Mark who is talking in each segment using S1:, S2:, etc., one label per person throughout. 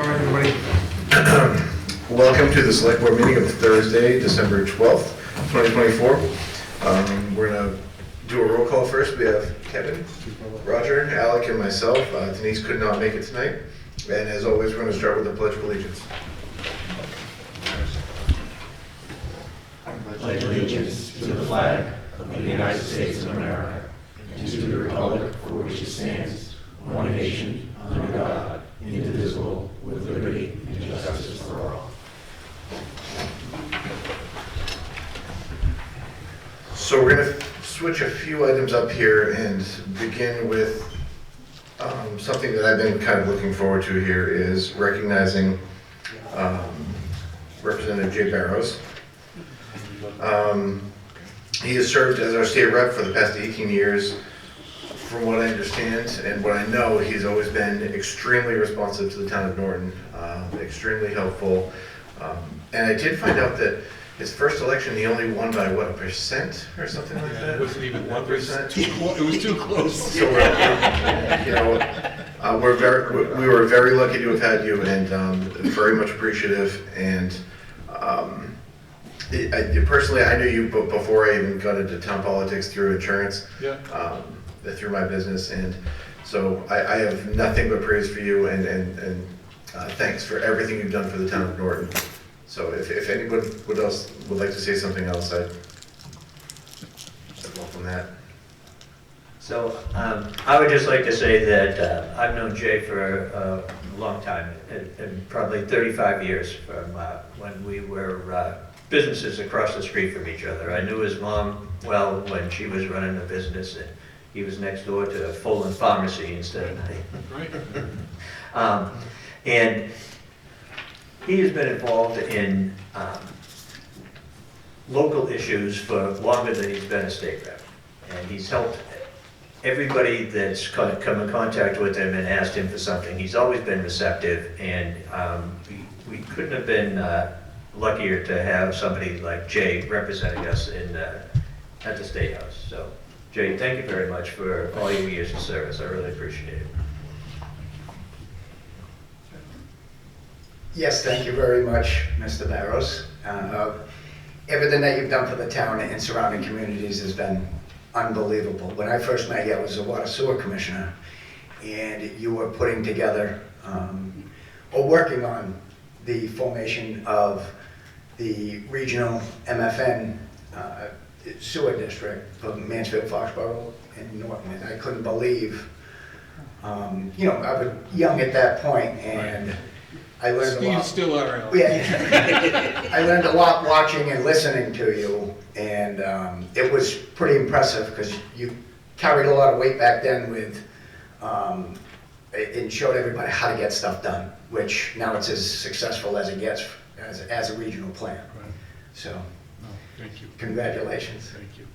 S1: All right, everybody. Welcome to the Select Board meeting of Thursday, December 12th, 2024. We're going to do a roll call first. We have Kevin, Roger, Alec, and myself. Denise could not make it tonight. And as always, we're going to start with the Pledge of Allegiance.
S2: I pledge allegiance to the flag of the United States of America and to the republic for which it stands, one nation, under God, indivisible, with liberty and justice for all.
S1: So we're going to switch a few items up here and begin with something that I've been kind of looking forward to here is recognizing Representative Jay Barrows. He has served as our state rep for the past 18 years. From what I understand and what I know, he's always been extremely responsive to the town of Norton, extremely helpful. And I did find out that his first election, he only won by what, 1% or something like that?
S3: It wasn't even
S1: 1%.
S3: It was too close.
S1: So we were very lucky to have had you, and very much appreciative. And personally, I knew you before I even got into town politics through insurance.
S3: Yeah.
S1: Through my business, and so I have nothing but praise for you, and thanks for everything you've done for the town of Norton. So if anyone would like to say something else, I'd welcome that.
S4: So I would just like to say that I've known Jay for a long time, and probably 35 years from when we were businesses across the street from each other. I knew his mom well when she was running a business, and he was next door to Fulham Pharmacy instead of me.
S3: Right.
S4: And he has been involved in local issues for longer than he's been a state rep. And he's helped everybody that's come in contact with him and asked him for something. He's always been receptive, and we couldn't have been luckier to have somebody like Jay representing us at the State House. So, Jay, thank you very much for all your years of service. I really appreciate it.
S5: Yes, thank you very much, Mr. Barrows. Everything that you've done for the town and surrounding communities has been unbelievable. When I first met you, I was a water sewer commissioner, and you were putting together, or working on the formation of the regional MFN sewer district for Mansfield, Foxborough, and Norton. And I couldn't believe, I was young at that point, and I learned a lot.
S3: Steve's still around.
S5: Yeah, I learned a lot watching and listening to you, and it was pretty impressive because you carried a lot of weight back then with, and showed everybody how to get stuff done, which now it's as successful as it gets as a regional plan.
S3: Right.
S5: So,
S3: No, thank you.
S5: congratulations.
S3: Thank you.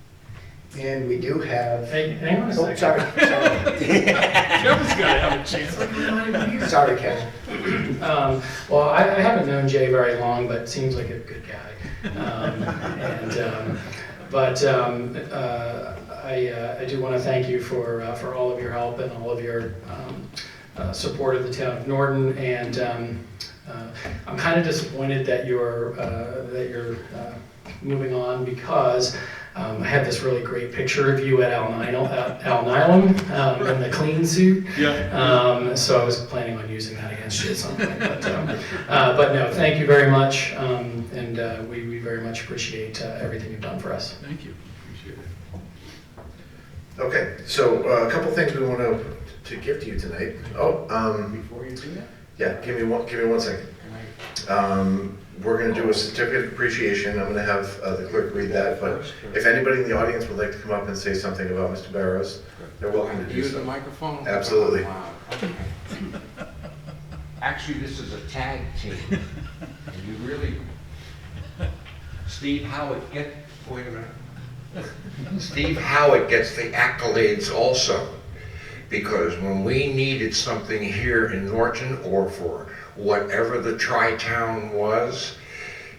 S5: And we do have.
S6: Hey, hang on a
S5: Oh,
S6: second.
S5: sorry.
S3: Kevin's got to have a chance.
S5: Sorry, Kevin.
S6: Well, I haven't known Jay very long, but seems like a good guy. I do want to thank you for all of your help and all of your support of the town of Norton. And I'm kind of disappointed that you're moving on, because I had this really great picture of you at Al Nylon in the clean suit.
S3: Yeah.
S6: So I was planning on using that against you at some point. But no, thank you very much. And we very much appreciate everything you've done for us.
S3: Thank you. Appreciate it.
S1: Okay, so a couple things we want to give to you tonight.
S2: Before you do that,
S1: Yeah, give me one second. We're going to do a certificate of appreciation. I'm going to have the clerk read that, but if anybody in the audience would like to come up and say something about Mr. Barrows, they're welcome to do
S2: use the
S1: so.
S2: microphone?
S1: Absolutely.
S2: Wow. Okay. Actually, this is a tag team. And you really, Steve Howard wait a minute. Steve Howard gets the accolades also, because when we needed something here in Norton, or for whatever the Tri-Town was,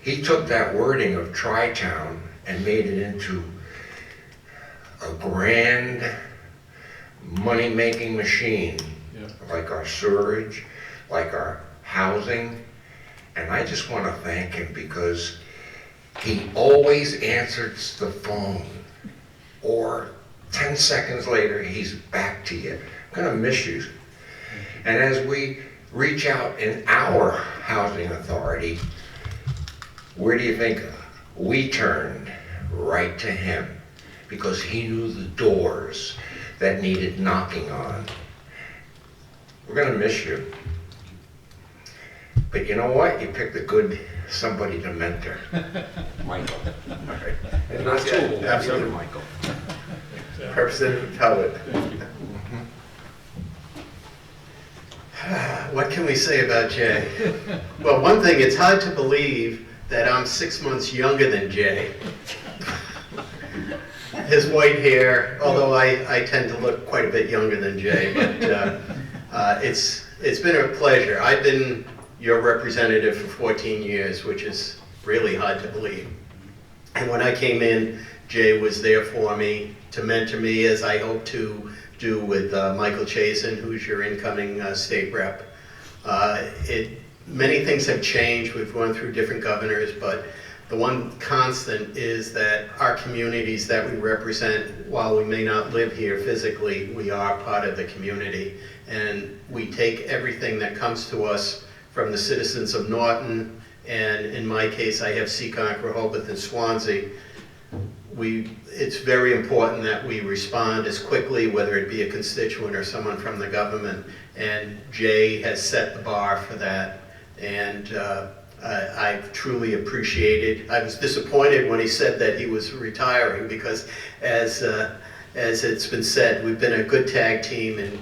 S2: he took that wording of Tri-Town and made it into a grand money-making machine,
S3: Yeah.
S2: like our sewerage, like our housing, and I just want to thank him because he always answers the phone, or 10 seconds later, he's back to you. I'm gonna miss you. And as we reach out in our housing authority, where do you think we turned? Right to him, because he knew the doors that needed knocking on. We're gonna miss you. But you know what? You picked a good somebody to mentor.
S3: Michael.
S1: All right. And
S3: Not
S1: yeah,
S3: too old, the other
S1: absolutely.
S3: Michael.
S1: Representative Howard.
S7: What can we say about Jay? Well, one thing, it's hard to believe that I'm 6 months younger than Jay. His white hair, although I tend to look quite a bit younger than Jay, but it's been a pleasure. I've been your representative for 14 years, which is really hard to believe. And when I came in, Jay was there for me to mentor me, as I hope to do with Michael Chasen, who's your incoming state rep. Many things have changed. We've gone through different governors, but the one constant is that our communities that we represent, while we may not live here physically, we are part of the community. And we take everything that comes to us from the citizens of Norton, and in my case, I have Seekonk, Rehoboth, and Swansea. It's very important that we respond as quickly, whether it be a constituent or someone from the government, and Jay has set the bar for that, and I've truly appreciated. I was disappointed when he said that he was retiring, because as it's been said, we've been a good tag team, and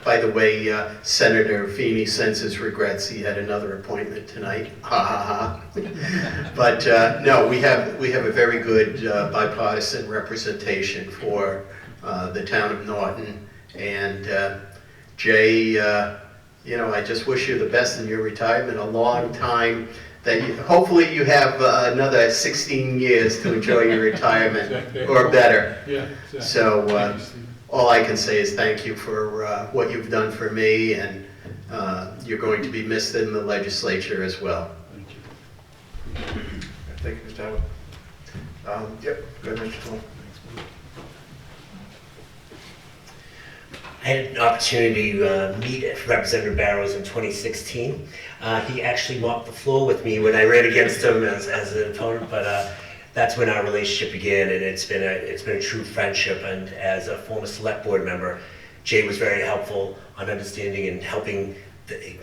S7: by the way, Senator Feeney sends his regrets. He had another appointment tonight. Ha ha ha. But no, we have a very good bipartisan representation for the town of Norton. And Jay, I just wish you the best in your retirement. A long time. Hopefully you have another 16 years to enjoy your retirement, or better.
S3: Yeah, exactly.
S7: So
S3: Thank you, Steve.
S7: all I can say is thank you for what you've done for me, and you're going to be missed in the legislature as well.
S3: Thank you.
S1: Thank you, Mr. Howard. Yep, go ahead, Mr. Toll.
S8: I had an opportunity to meet Representative Barrows in 2016. He actually mopped the floor with me when I ran against him as an opponent, but that's when our relationship began, and it's been a true friendship. And as a former select board member, Jay was very helpful on understanding and helping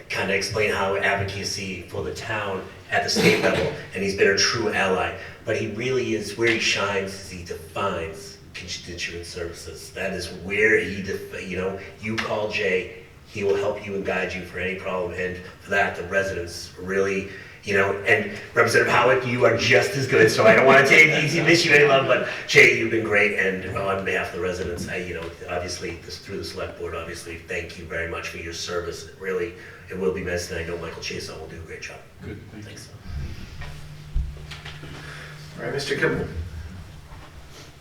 S8: kind of explain how advocacy for the town at the state level, and he's been a true ally. But he really is, where he shines is he defines constituent services. That is where you call Jay, he will help you and guide you for any problem, and for that, the residents really, and Representative Howard, you are just as good, so I don't want to miss you any love, but Jay, you've been great, and on behalf of the residents, obviously, through the select board, obviously, thank you very much for your service. It will be missed, and I know Michael Chason will do a great job.
S3: Good, thank you.
S8: Thanks.
S1: All right, Mr. Kimball.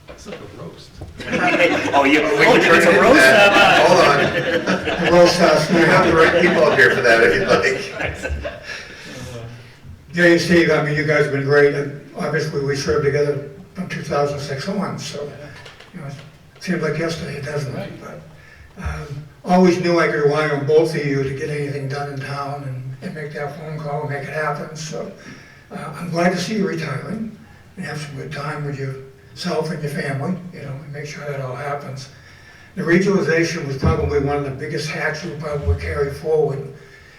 S3: It's like a roast.
S8: It's a roast?
S1: Hold on.
S5: Roast us
S1: You have
S5: now.
S1: the right people up here for that if you'd like.
S9: Jay and Steve, I mean, you guys have been great, and obviously we served together from 2006 on, so, it seems like yesterday, doesn't it? But always knew I could rely on both of you to get anything done in town and make that phone call and make it happen, so I'm glad to see you retiring and have some good time with yourself and your family, and make sure that all happens. The regionalization was probably one of the biggest hacks we'll probably carry forward,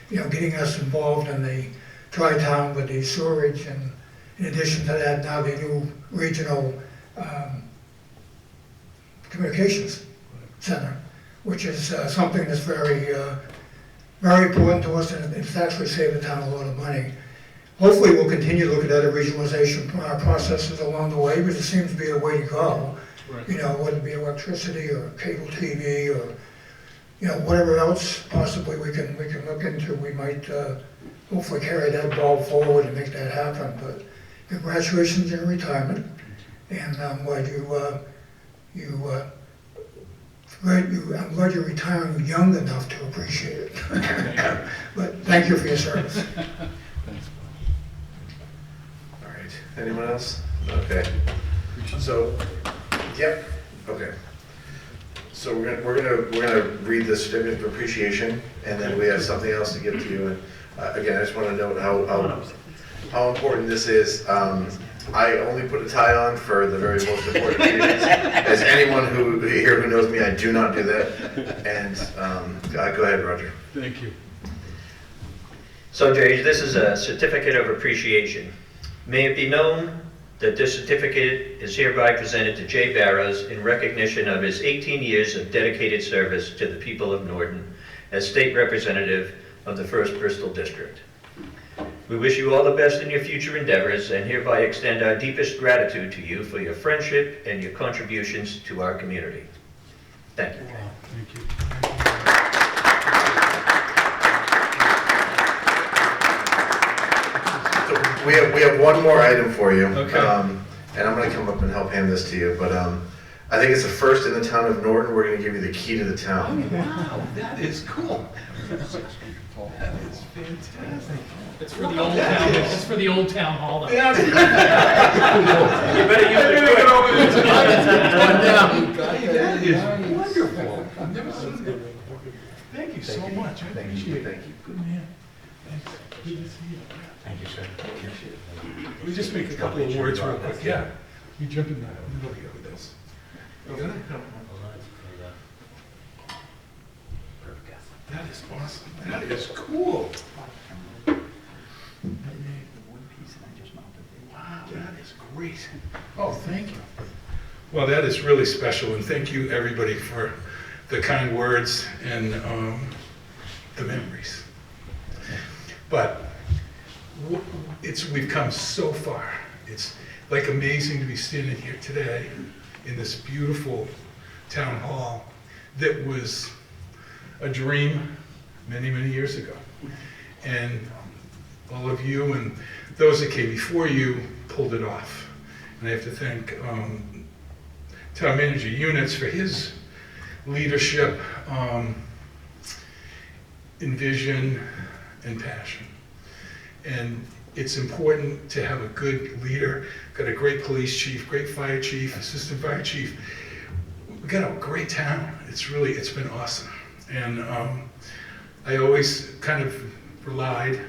S9: getting us involved in the Tri-Town with the sewerage, and in addition to that, now the new regional communications center, which is something that's very, very important to us, and it's actually saved the town a lot of money. Hopefully, we'll continue to look at other regionalization processes along the way, because it seems to be the way to go.
S3: Right.
S9: Whether it be electricity or cable TV or, whatever else possibly we can look into. We might hopefully carry that ball forward and make that happen. But congratulations on your retirement, and I'm glad I'm glad you're retiring young enough to appreciate it. But thank you for your service.
S1: All right, anyone else? Okay. So, yep, okay. So we're gonna read the certificate of appreciation, and then we have something else to give to you. And again, I just want to note how important this is. I only put a tie on for the very most important meetings. As anyone who here who knows me, I do not do that. And go ahead, Roger.
S3: Thank you.
S4: So Jay, this is a certificate of appreciation. May it be known that this certificate is hereby presented to Jay Barrows in recognition of his 18 years of dedicated service to the people of Norton as state representative of the 1st Bristol District. We wish you all the best in your future endeavors and hereby extend our deepest gratitude to you for your friendship and your contributions to our community. Thank you.
S3: Thank you.
S1: So we have one more item for you.
S3: Okay.
S1: And I'm gonna come up and help hand this to you, but I think it's the first in the town of Norton. We're gonna give you the key to the town.
S3: Wow, that is cool. That is fantastic.
S6: It's for the old town, it's for the old town hall. though.
S3: You better use it That is wonderful. I've never seen that. Thank you so much. I appreciate it. Thank you. Good man. Thanks. Good to see you.
S5: Thank you, sir.
S3: Let me just make a couple of words real quick. Yeah. You jump in the middle here with this. You got it? That is awesome. That is cool. Wow, that is great. Oh, thank you. Well, that is really special, and thank you, everybody, for the kind words and the memories. But we've come so far. It's like amazing to be standing here today in this beautiful town hall that was a dream many, many years ago. And all of you and those that came before you pulled it off. And I have to thank Town Manager Units for his leadership, in vision and passion. And it's important to have a good leader. Got a great police chief, great fire chief, assistant fire chief. We've got a great town. It's been awesome. And I always kind of relied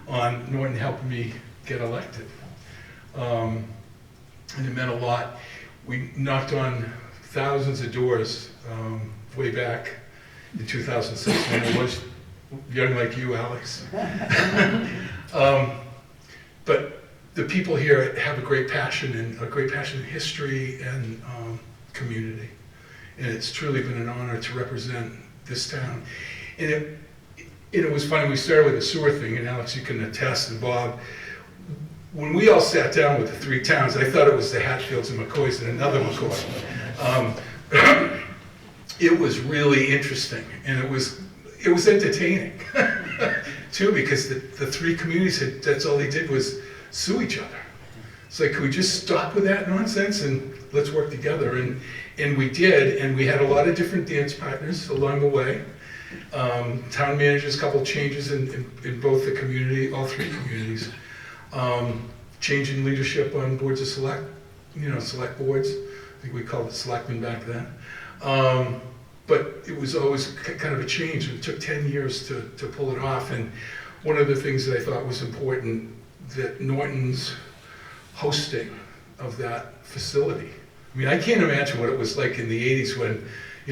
S3: on Norton helping me get elected. And it meant a lot. We knocked on thousands of doors way back in 2006 when I was young like you, Alex. But the people here have a great passion in history and community. And it's truly been an honor to represent this town. And it was funny, we started with the sewer thing, and Alex, you can attest, and Bob, when we all sat down with the 3 towns, I thought it was the Hatfields and McCoys and another McCoy. It was really interesting, and it was entertaining, too, because the 3 communities, that's all they did was sue each other. It's like, could we just stop with that nonsense and let's work together? And we did, and we had a lot of different dance partners along the way. Town managers, a couple changes in both the community, all 3 communities. Changing leadership on boards of select boards. I think we called it selectmen back then. But it was always kind of a change. It took 10 years to pull it off. And one of the things that I thought was important, that Norton's hosting of that facility. I mean, I can't imagine what it was like in the 80s when,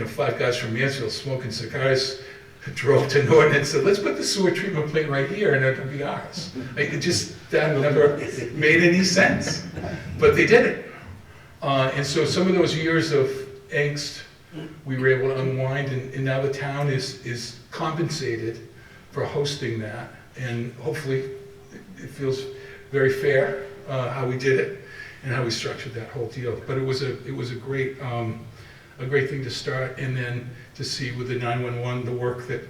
S3: 5 guys from Mansfield smoking cigars drove to Norton and said, let's put the sewer treatment plant right here and it'll be ours. Like, that never made any sense. But they did it. And so some of those years of angst, we were able to unwind, and now the town is compensated for hosting that. And hopefully it feels very fair how we did it and how we structured that whole deal. But it was a great thing to start, and then to see with the 911 the work that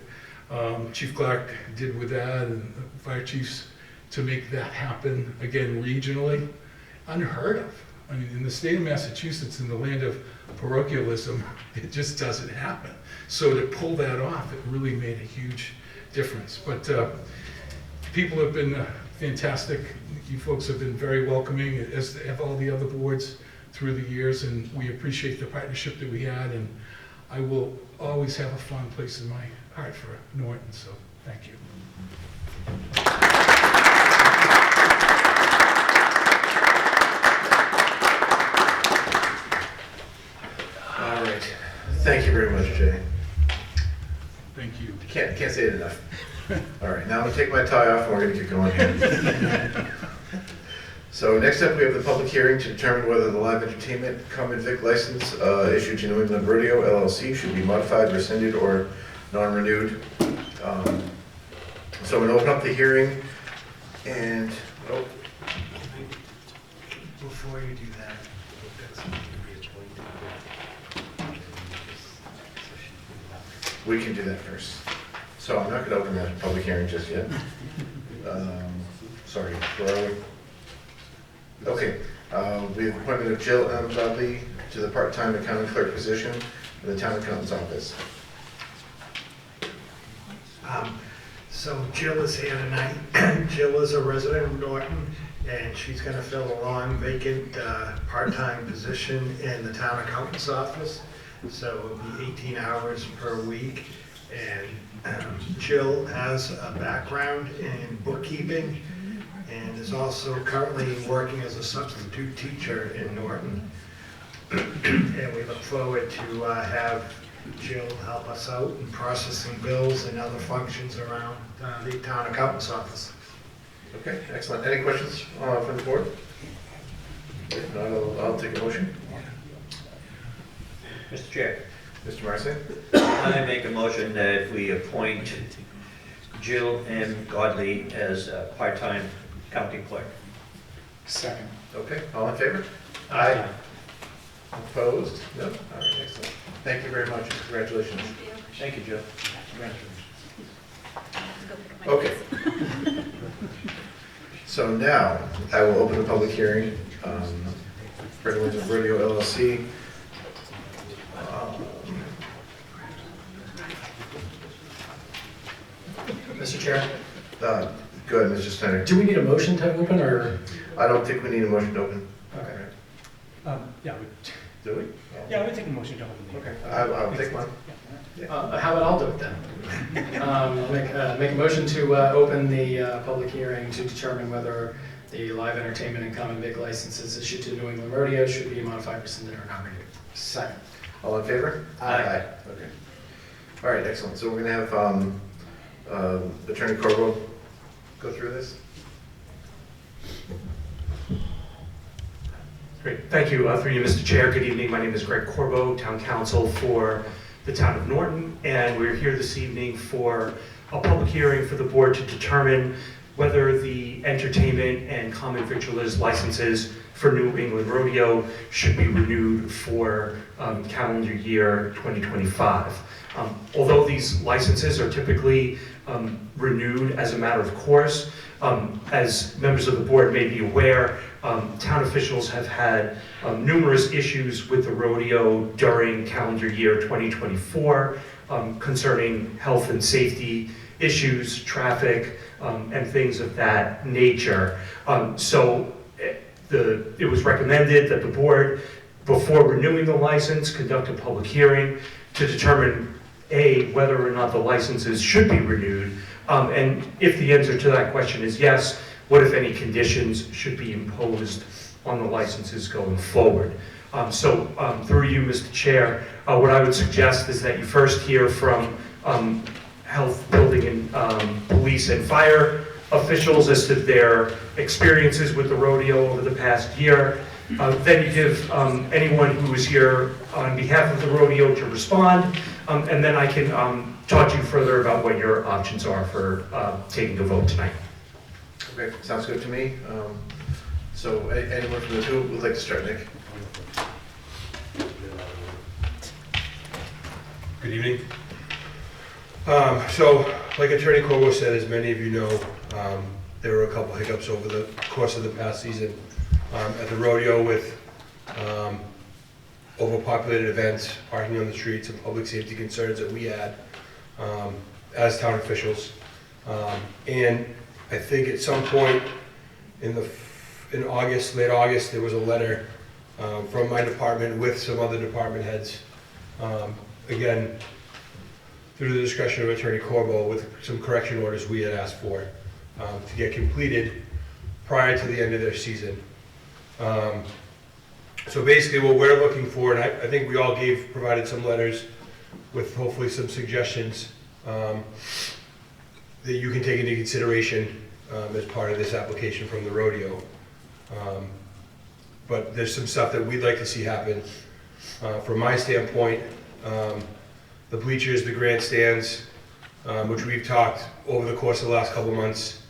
S3: Chief Clark did with that, and the fire chiefs, to make that happen again regionally, unheard of. I mean, in the state of Massachusetts, in the land of parochialism, it just doesn't happen. So to pull that off, it really made a huge difference. But people have been fantastic. You folks have been very welcoming, as have all the other boards through the years, and we appreciate the partnership that we had, and I will always have a fond place in my heart for Norton, so thank you.
S1: All right. Thank you very much, Jay.
S3: Thank you.
S1: Can't say it enough. All right, now I'm gonna take my tie off and we're gonna get going here. So next up, we have the public hearing to determine whether the live entertainment common vic license issued to New England Rodeo LLC should be modified, rescinded, or non-renewed. So I'm gonna open up the hearing and,
S10: Before you do that,
S1: we can do that first. So I'm not gonna open that public hearing just yet. Sorry, where are we? Okay, we have appointment of Jill M. Dudley to the part-time accounting clerk position in the town accountant's office.
S10: So Jill is here tonight. Jill is a resident of Norton, and she's going to fill a long vacant part-time position in the town accountant's office. So it'll be 18 hours per week. And Jill has a background in bookkeeping and is also currently working as a substitute teacher in Norton. And we look forward to have Jill help us out in processing bills and other functions around the town accountant's office.
S1: Okay, excellent. Any questions from the board? If not, I'll take a motion.
S4: Mr. Chair,
S1: Mr. Marcy?
S4: I make a motion that we appoint Jill M. Godley as a part-time county clerk.
S6: Second.
S1: Okay, all in favor? Aye. Opposed? No? All right, excellent. Thank you very much. Congratulations.
S4: Thank you, Jill.
S1: Okay. So now, I will open the public hearing for New England Rodeo LLC.
S6: Mr. Chair,
S1: Go ahead, Mr. Steiner.
S6: do we need a motion to open, or?
S1: I don't think we need a motion to open.
S6: Okay.
S10: Yeah,
S1: Do we?
S10: we'll take a motion to open the.
S1: Okay, I'll take one.
S6: How about I'll do it then? I'll make a motion to open the public hearing to determine whether the live entertainment and common vic licenses issued to New England Rodeo should be modified, rescinded, or not renewed.
S5: Second.
S1: All in favor?
S5: Aye.
S1: Okay. All right, excellent. So we're gonna have Attorney Corbo go through this.
S11: Great, thank you. Through you, Mr. Chair, good evening. My name is Greg Corbo, Town Council for the Town of Norton, and we're here this evening for a public hearing for the board to determine whether the entertainment and common victualers licenses for New England Rodeo should be renewed for calendar year 2025. Although these licenses are typically renewed as a matter of course, as members of the board may be aware, town officials have had numerous issues with the rodeo during calendar year 2024 concerning health and safety issues, traffic, and things of that nature. So it was recommended that the board, before renewing the license, conduct a public hearing to determine A, whether or not the licenses should be renewed, and if the answer to that question is yes, what if any conditions should be imposed on the licenses going forward. So through you, Mr. Chair, what I would suggest is that you first hear from health, building, and police and fire officials as to their experiences with the rodeo over the past year. Then you give anyone who is here on behalf of the rodeo to respond, and then I can talk to you further about what your options are for taking a vote tonight.
S1: Okay, sounds good to me. So anyone from the two would like to start, Nick?
S12: Good evening. So, like Attorney Corbo said, as many of you know, there were a couple hiccups over the course of the past season at the rodeo with overpopulated events, parking on the streets, and public safety concerns that we had as town officials. And I think at some point in August, late August, there was a letter from my department with some other department heads. Again, through the discretion of Attorney Corbo, with some correction orders we had asked for to get completed prior to the end of their season. So basically what we're looking for, and I think we all provided some letters with hopefully some suggestions that you can take into consideration as part of this application from the rodeo. But there's some stuff that we'd like to see happen. From my standpoint, the bleachers, the grandstands, which we've talked over the course of the last couple of months,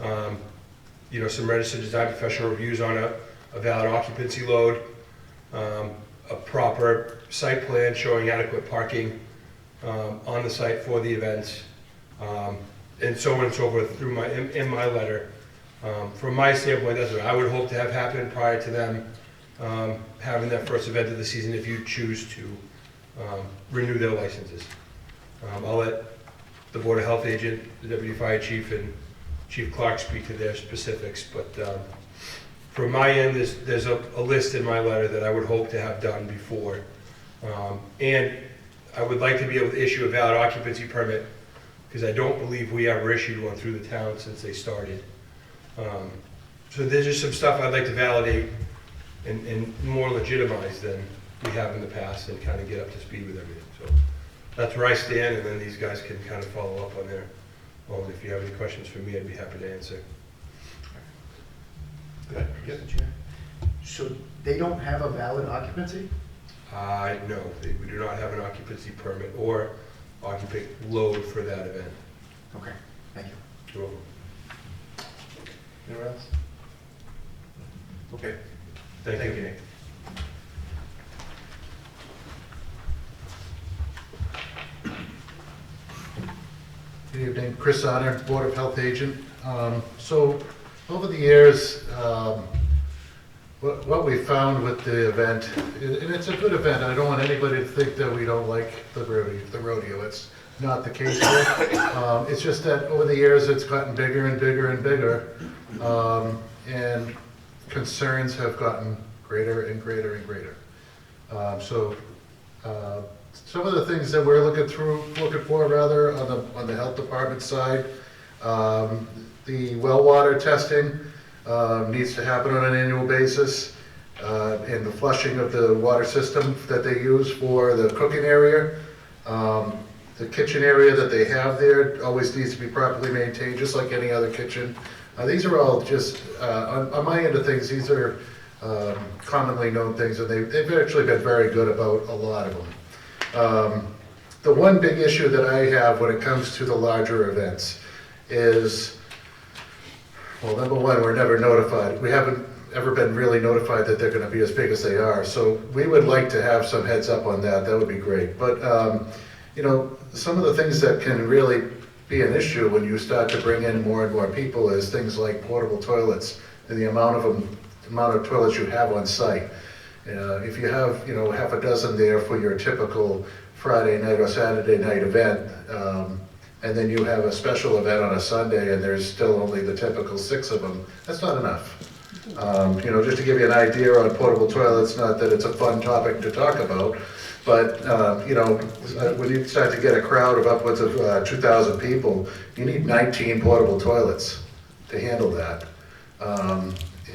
S12: some registered design professional reviews on a valid occupancy load, a proper site plan showing adequate parking on the site for the events, and so on and so forth through in my letter. From my standpoint, that's what I would hope to have happen prior to them having that first event of the season if you choose to renew their licenses. I'll let the Board of Health agent, the Deputy Fire Chief, and Chief Clark speak to their specifics, but from my end, there's a list in my letter that I would hope to have done before. And I would like to be able to issue a valid occupancy permit, because I don't believe we ever issued one through the town since they started. So there's just some stuff I'd like to validate and more legitimize than we have in the past, and kind of get up to speed with everything. So that's where I stand, and then these guys can kind of follow up on their own. If you have any questions for me, I'd be happy to answer.
S1: Good.
S13: Mr. Chair. So they don't have a valid occupancy?
S12: No, we do not have an occupancy permit or occupant load for that event.
S13: Okay, thank you.
S12: You're welcome.
S1: Anyone else? Okay.
S12: Thank you.
S1: Nick.
S14: Good evening, Chris Honor, Board of Health agent. So over the years, what we found with the event, and it's a good event, I don't want anybody to think that we don't like the rodeo. It's not the case here. It's just that over the years, it's gotten bigger and bigger and bigger, and concerns have gotten greater and greater and greater. Some of the things that we're looking for on the health department side, the well water testing needs to happen on an annual basis, and the flushing of the water system that they use for the cooking area. The kitchen area that they have there always needs to be properly maintained, just like any other kitchen. These are all just, on my end of things, these are commonly known things, and they've actually been very good about a lot of them. The one big issue that I have when it comes to the larger events is, well, number one, we're never notified. We haven't ever been really notified that they're going to be as big as they are. So we would like to have some heads up on that. That would be great. But, some of the things that can really be an issue when you start to bring in more and more people is things like portable toilets and the amount of toilets you have on site. If you have, half a dozen there for your typical Friday night or Saturday night event, and then you have a special event on a Sunday and there's still only the typical 6 of them, that's not enough. Just to give you an idea on portable toilets, not that it's a fun topic to talk about, but, when you start to get a crowd of upwards of 2,000 people, you need 19 portable toilets to handle that.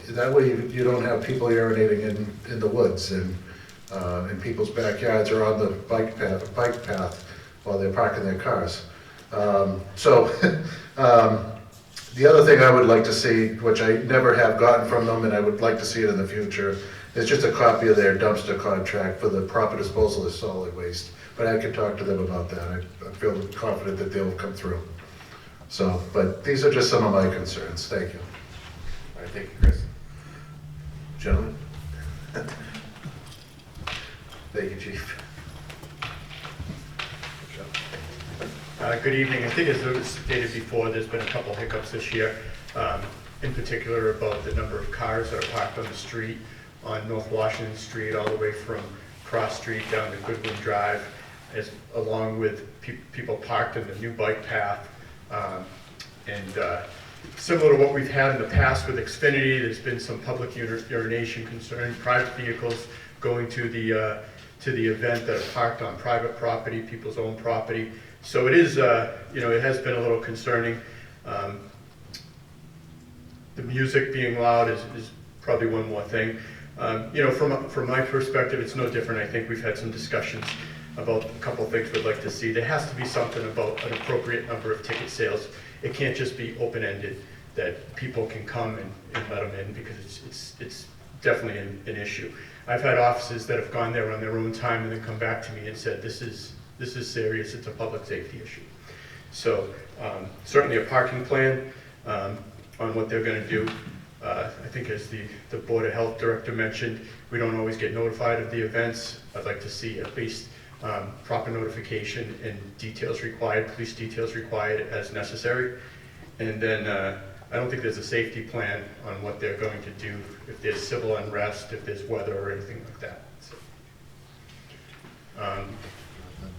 S14: That way you don't have people urinating in the woods and in people's backyards or on the bike path while they're parking their cars. The other thing I would like to see, which I never have gotten from them and I would like to see it in the future, is just a copy of their dumpster contract for the proper disposal of solid waste. But I could talk to them about that. I feel confident that they'll come through. But these are just some of my concerns. Thank you.
S1: All right, thank you, Chris. Gentlemen? Thank you, Chief.
S15: Good evening. I think as was stated before, there's been a couple hiccups this year, in particular about the number of cars that are parked on the street on North Washington Street, all the way from Cross Street down to Goodwin Drive, along with people parked in the new bike path And similar to what we've had in the past with Xfinity, there's been some public urination concerning private vehicles going to the event that are parked on private property, people's own property. So it is, it has been a little concerning. The music being loud is probably one more thing. From my perspective, it's no different. I think we've had some discussions about a couple of things we'd like to see. There has to be something about an appropriate number of ticket sales. It can't just be open-ended, that people can come and let them in, because it's definitely an issue. I've had offices that have gone there on their own time and then come back to me and said, this is serious, it's a public safety issue. So certainly a parking plan on what they're gonna do. I think as the Board of Health Director mentioned, we don't always get notified of the events. I'd like to see at least proper notification and details required, police details required as necessary. And then I don't think there's a safety plan on what they're going to do if there's civil unrest, if there's weather or anything like that. So,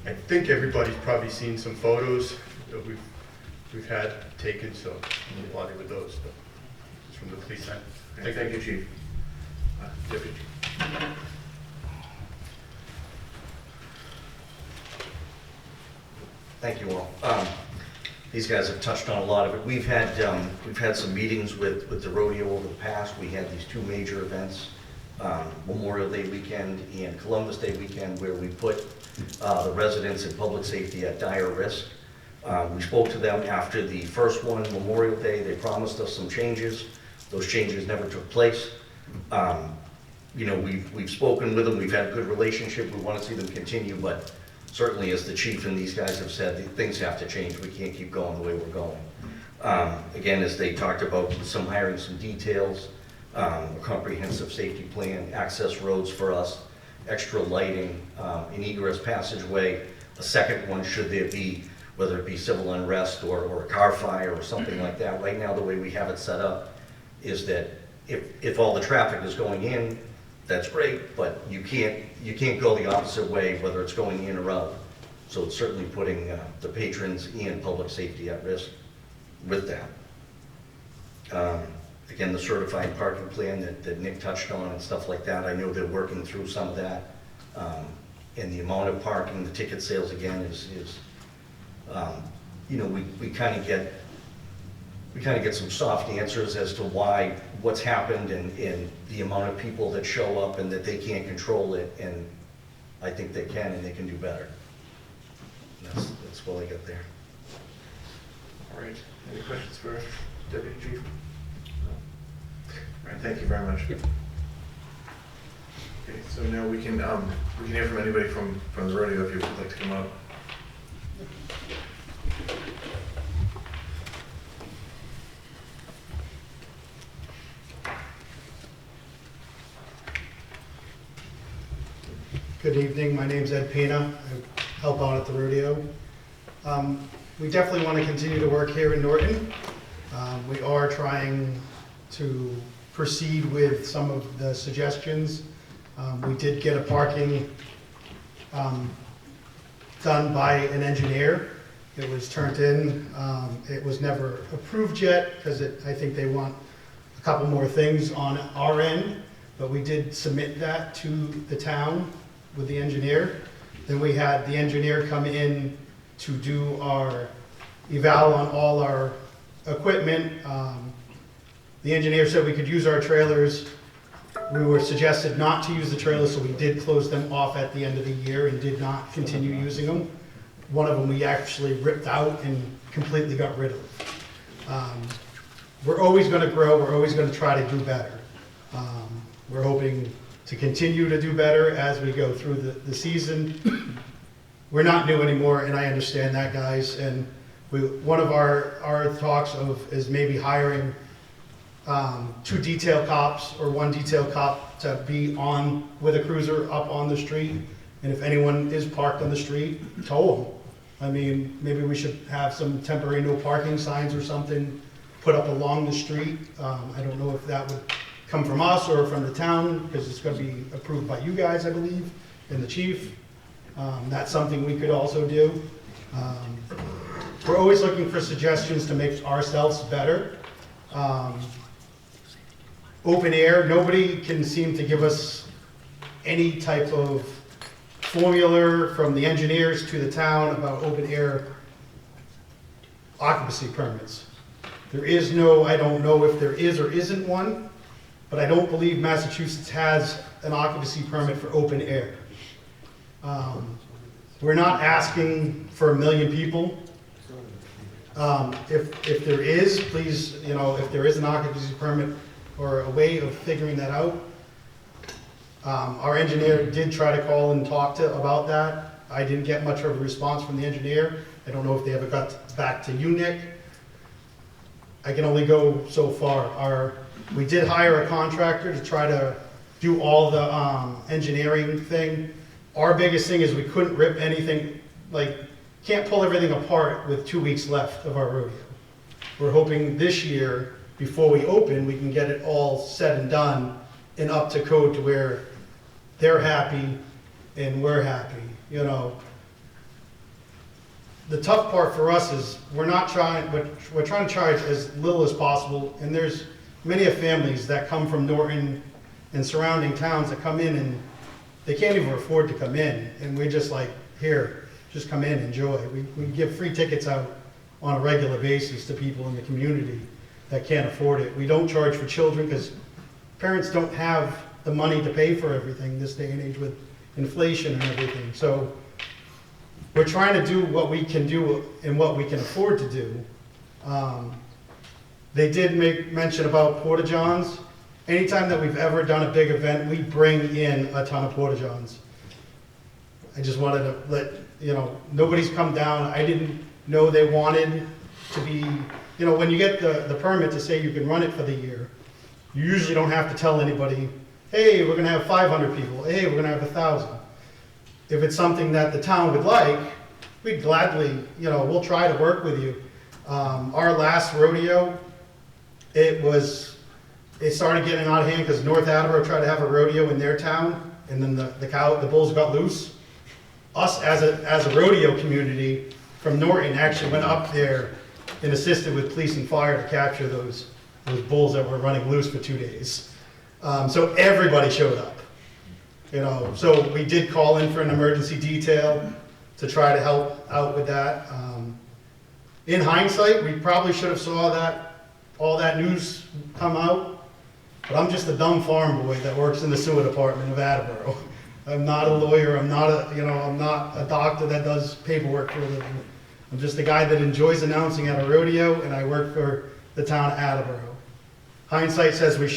S15: I think everybody's probably seen some photos that we've had taken, so I'm not bother with those, but it's from the police end.
S1: Thank you, Chief. Deputy Chief.
S16: Thank you all. These guys have touched on a lot of it. We've had some meetings with the rodeo over the past. We had these two major events, Memorial Day weekend and Columbus Day weekend, where we put the residents and public safety at dire risk. We spoke to them after the first one, Memorial Day. They promised us some changes. Those changes never took place. We've spoken with them. We've had a good relationship. We want to see them continue, but certainly, as the chief and these guys have said, things have to change. We can't keep going the way we're going. Again, as they talked about hiring some details, a comprehensive safety plan, access roads for us, extra lighting, an egress passageway, a second one should there be, whether it be civil unrest or a car fire or something like that. Right now, the way we have it set up is that if all the traffic is going in, that's great, but you can't go the opposite way, whether it's going in or out. So it's certainly putting the patrons and public safety at risk with that. Again, the certified parking plan that Nick touched on and stuff like that, I know they're working through some of that. And the amount of parking, the ticket sales again is we kind of get some soft answers as to what's happened and the amount of people that show up and that they can't control it, and I think they can and they can do better. That's what I get there.
S1: All right, any questions for Deputy Chief? All right, thank you very much. Okay, so now we can hear from anybody from the rodeo if you would like to come up.
S13: Good evening, my name's Ed Pina. I help out at the rodeo. We definitely want to continue to work here in Norton. We are trying to proceed with some of the suggestions. We did get a parking done by an engineer. It was turned in. It was never approved yet because I think they want a couple more things on our end, but we did submit that to the town with the engineer. Then we had the engineer come in to do our eval on all our equipment. The engineer said we could use our trailers. We were suggested not to use the trailers, so we did close them off at the end of the year and did not continue using them. One of them we actually ripped out and completely got rid of. We're always going to grow. We're always going to try to do better. We're hoping to continue to do better as we go through the season. We're not new anymore, and I understand that, guys. And one of our talks is maybe hiring 2 detail cops or 1 detail cop to be on with a cruiser up on the street. And if anyone is parked on the street, tow them. I mean, maybe we should have some temporary no parking signs or something put up along the street. I don't know if that would come from us or from the town, because it's going to be approved by you guys, I believe, and the chief. That's something we could also do. we're always looking for suggestions to make ourselves better. Open air, nobody can seem to give us any type of formula from the engineers to the town about open air occupancy permits. There is no, I don't know if there is or isn't one, but I don't believe Massachusetts has an occupancy permit for open air. We're not asking for 1 million people. If there is, please, if there is an occupancy permit or a way of figuring that out. Our engineer did try to call and talk about that. I didn't get much of a response from the engineer. I don't know if they ever got back to you, Nick. I can only go so far. We did hire a contractor to try to do all the engineering thing. Our biggest thing is we couldn't rip anything, can't pull everything apart with 2 weeks left of our rodeo. We're hoping this year, before we open, we can get it all said and done and up to code to where they're happy and we're happy, The tough part for us is we're trying to charge as little as possible, and there's many families that come from Norton and surrounding towns that come in and they can't even afford to come in, and we're just like, here, just come in, enjoy. We give free tickets out on a regular basis to people in the community that can't afford it. We don't charge for children because parents don't have the money to pay for everything this day and age with inflation and everything. So we're trying to do what we can do and what we can afford to do. They did make mention about porta-johns. Anytime that we've ever done a big event, we bring in a ton of porta-johns. I just wanted to let, nobody's come down. I didn't know they wanted to be, when you get the permit to say you can run it for the year, you usually don't have to tell anybody, hey, we're gonna have 500 people, hey, we're gonna have 1,000. If it's something that the town would like, we'd gladly, we'll try to work with you. Our last rodeo, it started getting out of hand because North Attleboro tried to have a rodeo in their town, and then the bulls got loose. Us as a rodeo community from Norton actually went up there and assisted with police and fire to capture those bulls that were running loose for 2 days. So everybody showed up. So we did call in for an emergency detail to try to help out with that. In hindsight, we probably should have saw all that news come out, but I'm just a dumb farm boy that works in the sewer department of Attleboro. I'm not a lawyer, I'm not a doctor that does paperwork for a living. I'm just a guy that enjoys announcing at a rodeo, and I work for the town of Attleboro. Hindsight says we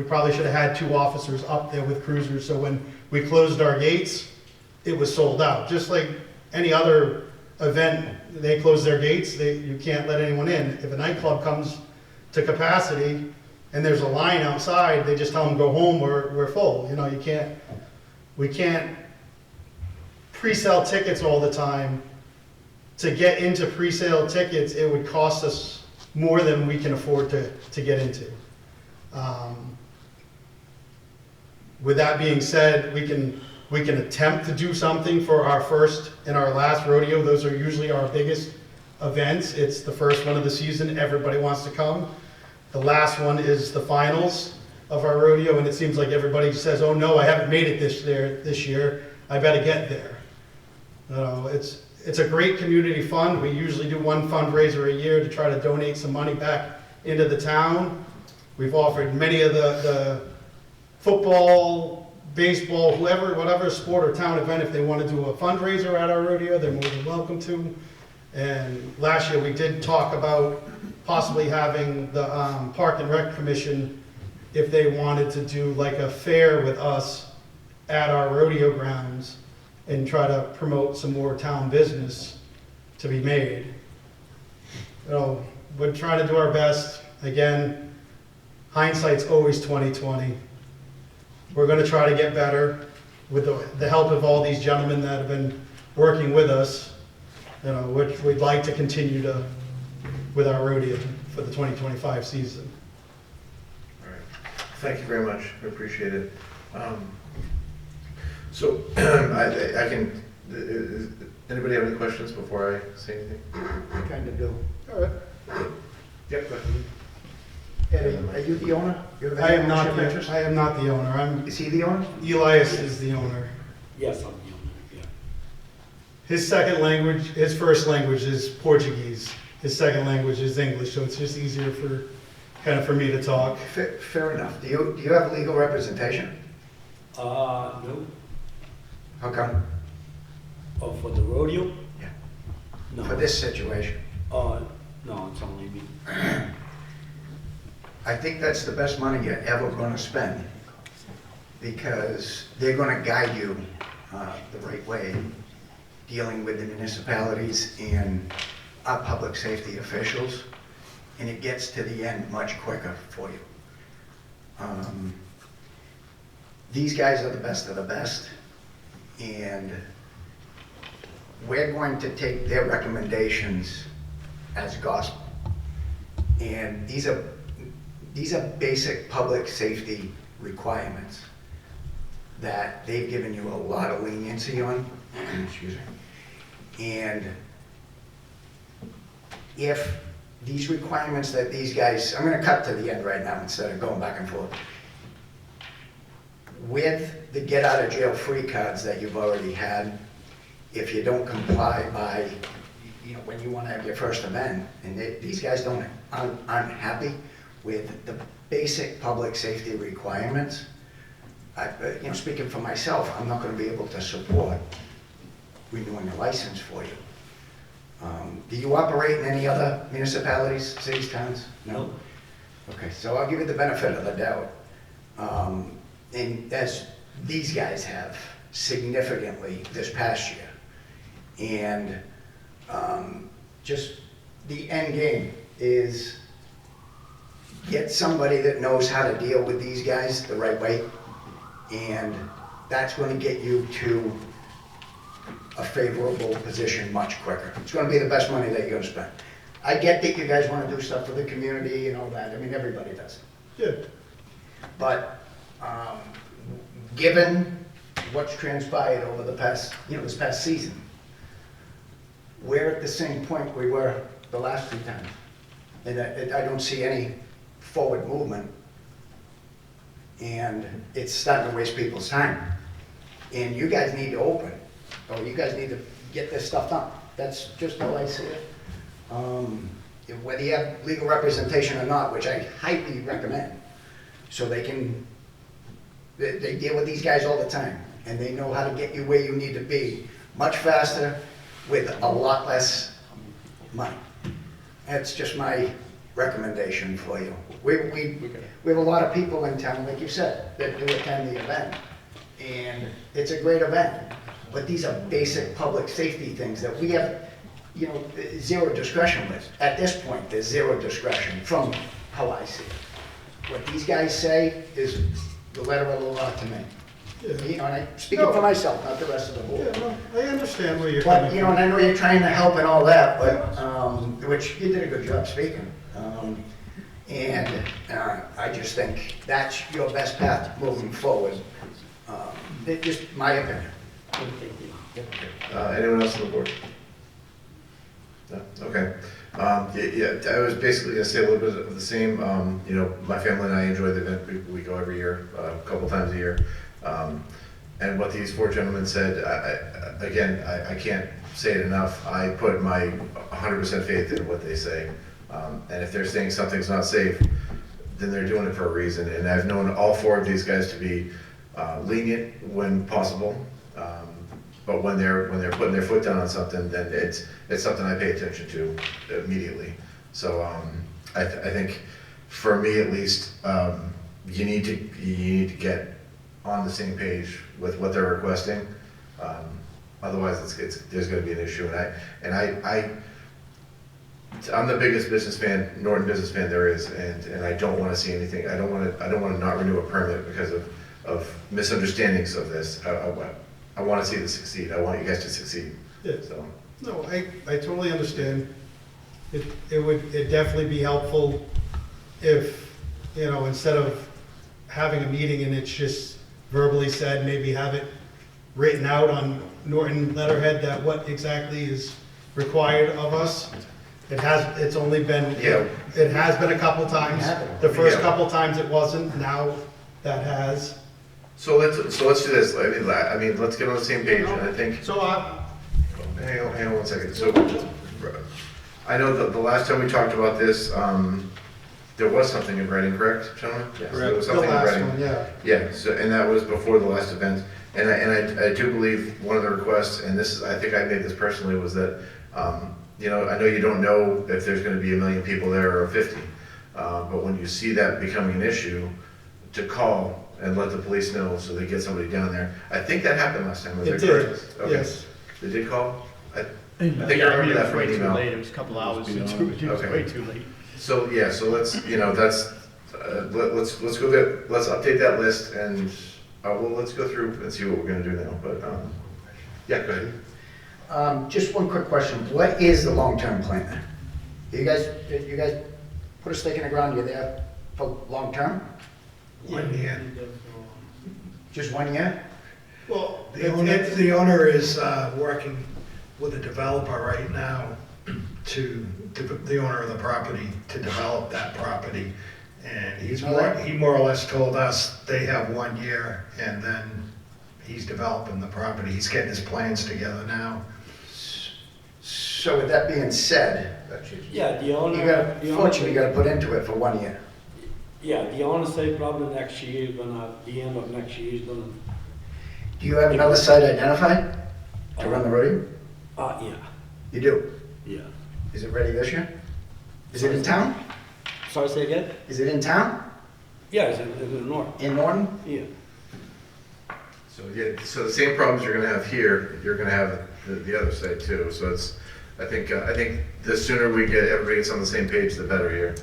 S13: probably should have had 2 officers up there with cruisers, so when we closed our gates, it was sold out. Just like any other event, they close their gates, you can't let anyone in. If a nightclub comes to capacity and there's a line outside, they just tell them go home, we're full. We can't pre-sell tickets all the time. To get into pre-sale tickets, it would cost us more than we can afford to get into. With that being said, we can attempt to do something for our first and our last rodeo. Those are usually our biggest events. It's the first one of the season, everybody wants to come. The last one is the finals of our rodeo, and it seems like everybody says, oh no, I haven't made it this year, I better get there. It's a great community fund. We usually do one fundraiser a year to try to donate some money back into the town. We've offered many of the football, baseball, whatever sport or town event, if they want to do a fundraiser at our rodeo, they're more than welcome to. And last year we did talk about possibly having the Park and Rec Commission, if they wanted to do like a fair with us at our rodeo grounds and try to promote some more town business to be made. We're trying to do our best. Again, hindsight's always 20/20. We're gonna try to get better with the help of all these gentlemen that have been working with us. We'd like to continue with our rodeo for the 2025 season.
S1: All right. Thank you very much. I appreciate it. So I can, Anybody have any questions before I say anything?
S5: I kind of do.
S13: All right.
S1: Yep, go ahead.
S5: Eddie, are you the owner? You have
S13: I
S5: any
S13: am not,
S5: ownership interest?
S13: I am not the owner.
S5: Is he the owner?
S13: Elias is the owner.
S17: Yes, I'm the owner, yeah.
S13: His second language, his first language is Portuguese. His second language is English, so it's just easier for me to talk.
S5: Fair enough. Do you have legal representation?
S17: No.
S5: How come?
S17: Oh, for the rodeo?
S5: Yeah.
S17: No.
S5: For this situation?
S17: No, it's only me.
S5: I think that's the best money you're ever gonna spend, because they're gonna guide you the right way, dealing with the municipalities and our public safety officials, and it gets to the end much quicker for you. These guys are the best of the best, and we're going to take their recommendations as gospel. And these are basic public safety requirements that they've given you a lot of leniency on. Excuse me. And if these requirements that these guys, I'm gonna cut to the end right now instead of going back and forth. With the get out of jail free cards that you've already had, if you don't comply by, when you wanna have your first event, and these guys aren't happy with the basic public safety requirements, speaking for myself, I'm not gonna be able to support renewing a license for you. Do you operate in any other municipalities, cities, towns? No? Okay, so I'll give you the benefit of the doubt. And as these guys have significantly this past year. And just the end game is get somebody that knows how to deal with these guys the right way, and that's going to get you to a favorable position much quicker. It's going to be the best money that you're going to spend. I get that you guys want to do stuff for the community and all that. I mean, everybody does.
S13: Yeah.
S5: But given what's transpired over the past, this past season, we're at the same point we were the last 2 times. And I don't see any forward movement, and it's starting to waste people's time. And you guys need to open, or you guys need to get this stuff done. That's just how I see it. Whether you have legal representation or not, which I highly recommend, so they deal with these guys all the time, and they know how to get you where you need to be much faster with a lot less money. That's just my recommendation for you. We have a lot of people in town, like you said, that do attend the event, and it's a great event. But these are basic public safety things that we have, zero discretion with. At this point, there's zero discretion from how I see it. What these guys say is the letter of the law to me. And I'm speaking for myself, not the rest of the board.
S13: Yeah, well, I understand where you're
S5: But,
S13: coming
S5: and
S13: from.
S5: I know you're trying to help and all that, but, which you did a good job speaking. I just think that's your best path moving forward. It's just my opinion.
S1: Anyone else on the board? No? Okay. Yeah, I was basically gonna say a little bit of the same. My family and I enjoy the event. We go every year, a couple times a year. And what these 4 gentlemen said, I can't say it enough. I put my 100% faith in what they say. And if they're saying something's not safe, then they're doing it for a reason. And I've known all 4 of these guys to be lenient when possible. But when they're putting their foot down on something, then it's something I pay attention to immediately. So I think for me at least, you need to get on the same page with what they're requesting. Otherwise, there's going to be an issue. I'm the biggest Norton business fan there is, and I don't want to see anything. I don't want to not renew a permit because of misunderstandings of this. I want to see this succeed. I want you guys to succeed.
S13: Yeah.
S1: So.
S13: No, I totally understand. It'd definitely be helpful if, instead of having a meeting and it's just verbally said, maybe have it written out on Norton letterhead that what exactly is required of us. It's only been,
S1: Yeah.
S13: it has been a couple times. The first
S1: Yeah.
S13: couple times it wasn't, now that has.
S1: So let's do this. I mean, let's get on the same page, and I think.
S13: So
S1: Hang on 1 second. So, I know that the last time we talked about this, there was something in writing, correct, gentlemen?
S13: Yes.
S1: There was
S13: The
S1: something in
S13: last
S1: writing.
S13: one, yeah.
S1: Yeah, so, and that was before the last event. And I do believe one of the requests, and this is, I think I made this personally, was that, you know, I know you don't know if there's gonna be 1 million people there or 50. But when you see that becoming an issue, to call and let the police know so they get somebody down there. I think that happened last time, was
S13: It
S1: that correct?
S13: did,
S1: Okay.
S13: yes.
S1: They did call? I think I
S15: Yeah,
S1: remember that
S15: it
S1: from
S15: was
S1: an
S15: way too
S1: email.
S15: late, it was a couple hours into it, it was
S1: Okay.
S15: way too late.
S1: So, yeah, so let's, you know, that's, let's go get, let's update that list and, well, let's go through and see what we're gonna do now, but, yeah, go ahead.
S5: Just one quick question. What is the long-term plan? You guys put a stake in the ground, you're there for long-term?
S10: 1 year.
S5: Just 1 year?
S10: Well, the owner is working with a developer right now the owner of the property to develop that property. And he more or less told us they have 1 year and then he's developing the property. He's getting his plans together now.
S5: So with that being said,
S17: Yeah, the owner.
S5: fortunately, you gotta put into it for 1 year.
S17: Yeah, the owner say probably next year, the end of next year is gonna,
S5: Do you have another site identified to run the rodeo?
S17: yeah,
S5: You do?
S17: yeah.
S5: Is it ready this year? Is it in town?
S17: Sorry, say again?
S5: Is it in town?
S17: Yeah, it's in the north,
S5: In Norton?
S17: yeah.
S1: So, yeah, so the same problems you're gonna have here, you're gonna have the other side too, so it's, I think the sooner we get, everybody gets on the same page, the better here.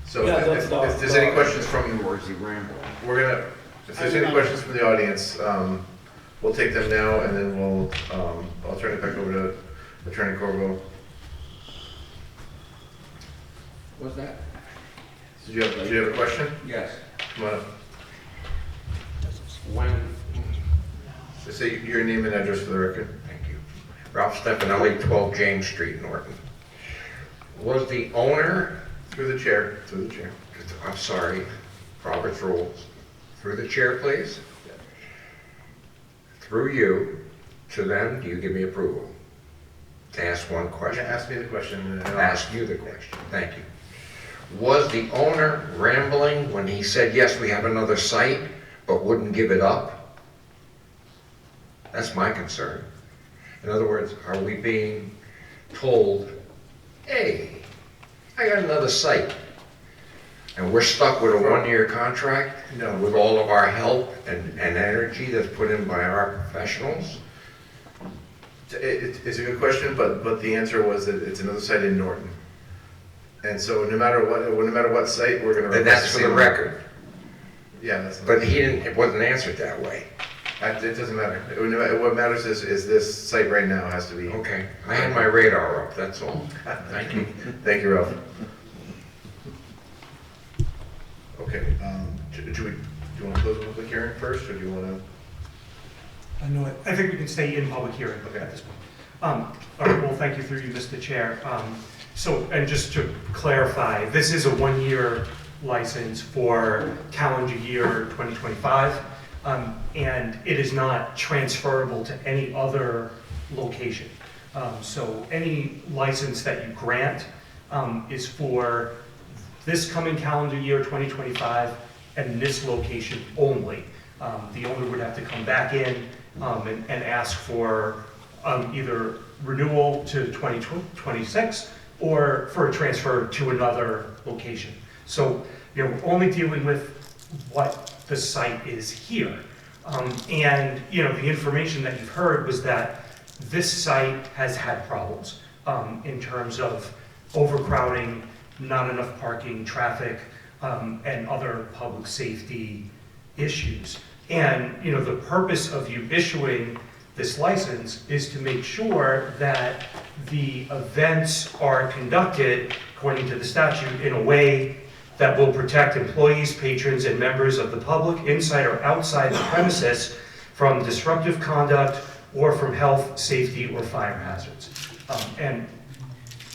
S1: So
S17: Yeah,
S1: if there's any questions from, we're gonna, if there's any questions from the audience, we'll take them now and then we'll, I'll turn it back over to Attorney Corbo.
S2: What's that?
S1: Did you have a question?
S2: Yes.
S1: Come on up.
S2: When,
S1: Just say your name and address for the record.
S2: thank you. Ralph Stefanelli, 12 James Street, Norton. Was the owner,
S1: Through the chair.
S2: I'm sorry, Robert's rules, through the chair, please? Through you, to them, do you give me approval? To ask one
S1: Yeah,
S2: question?
S1: ask me the question. and I'll-
S2: Ask you the question, thank you. Was the owner rambling when he said, yes, we have another site, but wouldn't give it up? That's my concern. In other words, are we being told, hey, I got another site, and we're stuck with a one-year contract?
S1: No.
S2: With all of our help and energy that's put in by our professionals?
S1: It's a good question, but the answer was that it's another site in Norton. And so no matter what site, we're gonna.
S2: And that's for the record.
S1: Yeah, that's.
S2: But it wasn't answered that way.
S1: It doesn't matter. What matters is this site right now has to be.
S2: Okay, I had my radar up, that's all. Thank you.
S1: Thank you, Ralph. Okay, do you want to close the public hearing first, or do you want to?
S11: I think we can stay in public hearing at this point. All right, well, thank you through you, Mr. Chair. So, and just to clarify, this is a one-year license for calendar year 2025, and it is not transferable to any other location. So any license that you grant is for this coming calendar year 2025 and this location only. The owner would have to come back in and ask for either renewal to 2026 or for a transfer to another location. So, you know, we're only dealing with what the site is here. And, you know, the information that you've heard was that this site has had problems in terms of overcrowding, not enough parking, traffic, and other public safety issues. And, you know, the purpose of you issuing this license is to make sure that the events are conducted according to the statute in a way that will protect employees, patrons, and members of the public inside or outside the premises from disruptive conduct or from health, safety, or fire hazards. And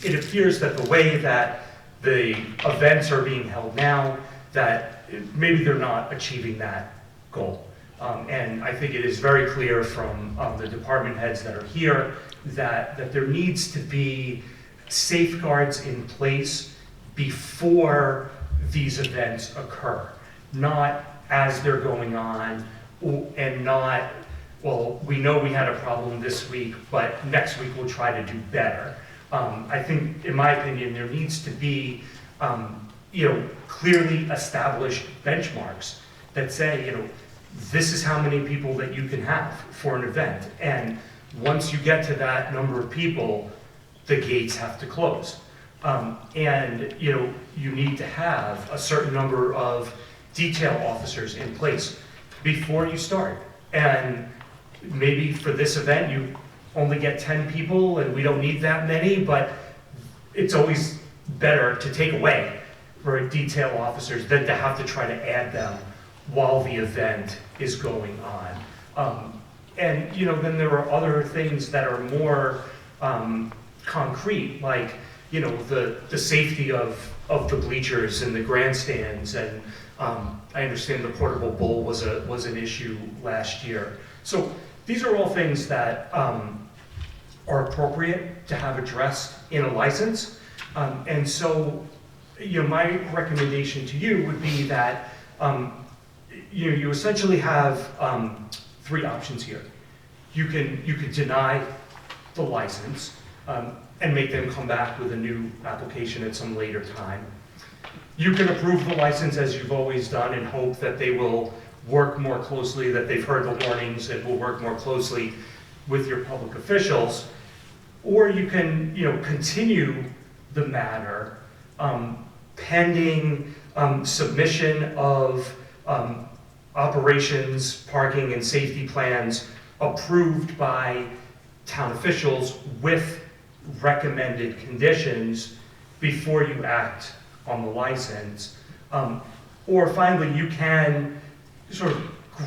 S11: it appears that the way that the events are being held now, that maybe they're not achieving that goal. And I think it is very clear from the department heads that are here that there needs to be safeguards in place before these events occur, not as they're going on, and not, well, we know we had a problem this week, but next week we'll try to do better. I think, in my opinion, there needs to be, clearly established benchmarks that say, this is how many people that you can have for an event. And once you get to that number of people, the gates have to close. And you need to have a certain number of detail officers in place before you start. And maybe for this event, you only get 10 people and we don't need that many, but it's always better to take away for detail officers than to have to try to add them while the event is going on. And then there are other things that are more concrete, like the safety of the bleachers and the grandstands, and I understand the portable bull was an issue last year. So these are all things that are appropriate to have addressed in a license. And so, my recommendation to you would be that you essentially have three options here. You can deny the license and make them come back with a new application at some later time. You can approve the license as you've always done and hope that they will work more closely, that they've heard the warnings and will work more closely with your public officials. Or you can, continue the matter pending submission of operations, parking, and safety plans approved by town officials with recommended conditions before you act on the license. Or finally, you can sort of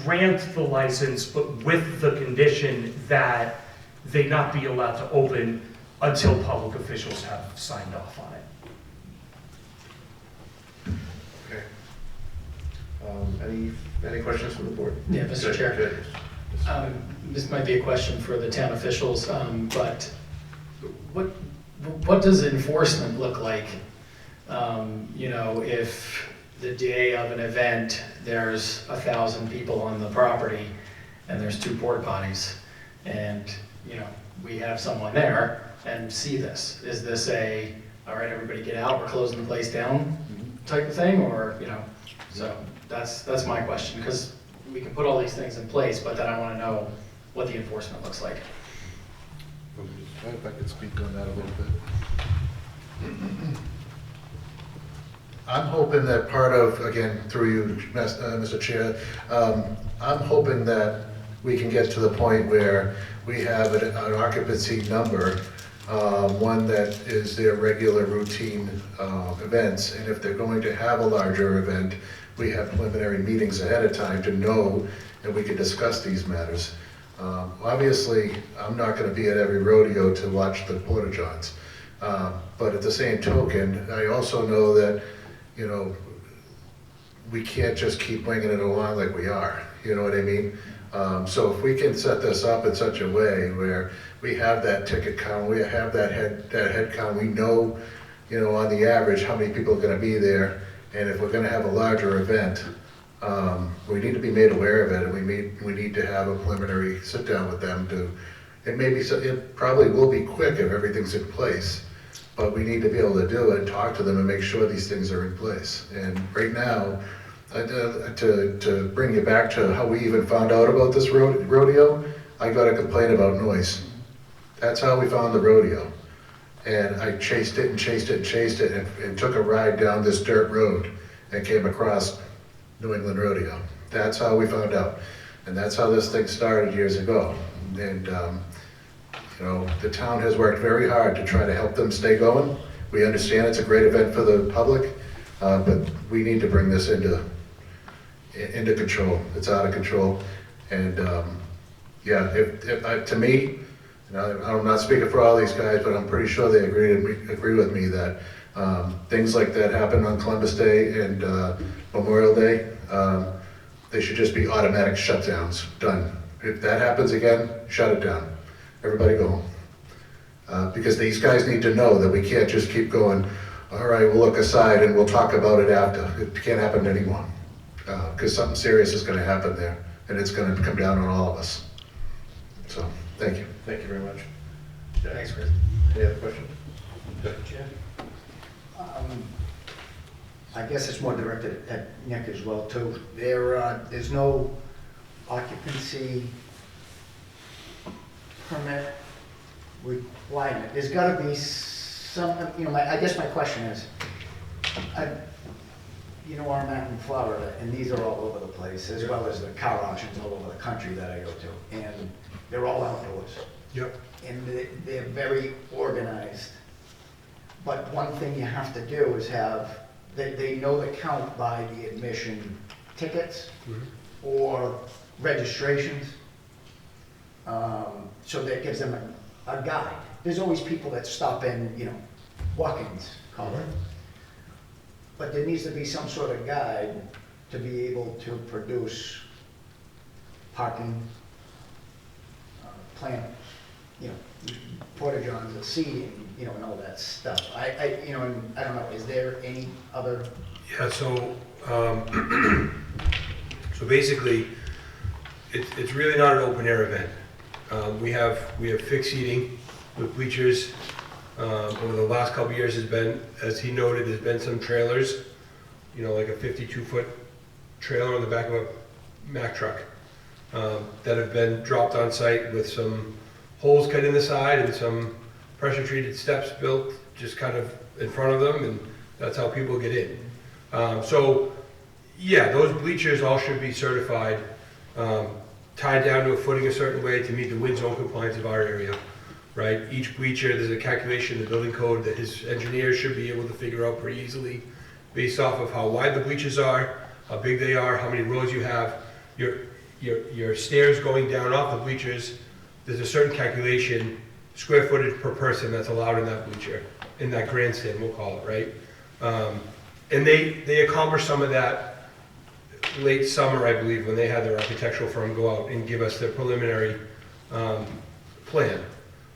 S11: grant the license, but with the condition that they not be allowed to open until public officials have signed off on it.
S1: Okay. Any questions from the board?
S6: Yeah, Mr. Chair.
S1: Good.
S6: This might be a question for the town officials, but what does enforcement look like? If the day of an event, there's 1,000 people on the property and there's 2 porta potties, and we have someone there and see this. Is this all right, everybody get out, we're closing the place down type of thing, or so that's my question, because we can put all these things in place, but then I want to know what the enforcement looks like.
S14: If I could speak on that a little bit. I'm hoping that part of, again, through you, Mr. Chair, I'm hoping that we can get to the point where we have an occupancy number, one that is their regular routine events, and if they're going to have a larger event, we have preliminary meetings ahead of time to know, and we can discuss these matters. Obviously, I'm not going to be at every rodeo to watch the porta johns, but at the same token, I also know that we can't just keep bringing it along like we are, you know what I mean? So if we can set this up in such a way where we have that ticket count, we have that head count, we know, on the average how many people are gonna be there, and if we're gonna have a larger event, we need to be made aware of it, and we need to have a preliminary sit down with them it probably will be quick if everything's in place, but we need to be able to do it, talk to them and make sure these things are in place. And right now, to bring you back to how we even found out about this rodeo, I got a complaint about noise. That's how we found the rodeo. And I chased it and chased it and chased it and took a ride down this dirt road and came across New England Rodeo. That's how we found out. And that's how this thing started years ago. And the town has worked very hard to try to help them stay going. We understand it's a great event for the public, but we need to bring this into control. It's out of control. And yeah, to me, you know, I'm not speaking for all these guys, but I'm pretty sure they agree with me that things like that happen on Columbus Day and Memorial Day, they should just be automatic shutdowns, done. If that happens again, shut it down. Everybody go home. Because these guys need to know that we can't just keep going, all right, we'll look aside and we'll talk about it after. It can't happen anymore. Because something serious is going to happen there, and it's going to come down on all of us. So, thank you.
S1: Thank you very much.
S6: Thanks, Chris.
S1: Any other questions?
S5: I guess it's more directed at Nick as well, too. There's no occupancy permit requirement. There's gotta be some, you know, I guess my question is, you know where I'm at in Florida, and these are all over the place, as well as the car auctions all over the country that I go to, and they're all outdoors.
S12: Yep.
S5: And they're very organized. But one thing you have to do is have, they know the count by the admission tickets or registrations. So that gives them a guide. There's always people that stop in, you know, walk-ins, call it. But there needs to be some sort of guide to be able to produce parking plan, you know, porta-johns and seating, you know, and all that stuff. You know, and I don't know, is there any other?
S12: Yeah, so, so basically, it's really not an open air event. We have fixed seating with bleachers. Over the last couple of years has been, as he noted, there's been some trailers, you know, like a 52-foot trailer on the back of a Mack truck that have been dropped on site with some holes cut in the side and some pressure-treated steps built just kind of in front of them, and that's how people get in. So, yeah, those bleachers all should be certified, tied down to a footing a certain way to meet the wind zone compliance of our area, right? Each bleacher, there's a calculation in the building code that his engineers should be able to figure out pretty easily based off of how wide the bleachers are, how big they are, how many rows you have, your stairs going down off the bleachers. There's a certain calculation, square footage per person that's allowed in that bleacher, in that grandstand, we'll call it, right? And they accomplished some of that late summer, I believe, when they had their architectural firm go out and give us their preliminary plan,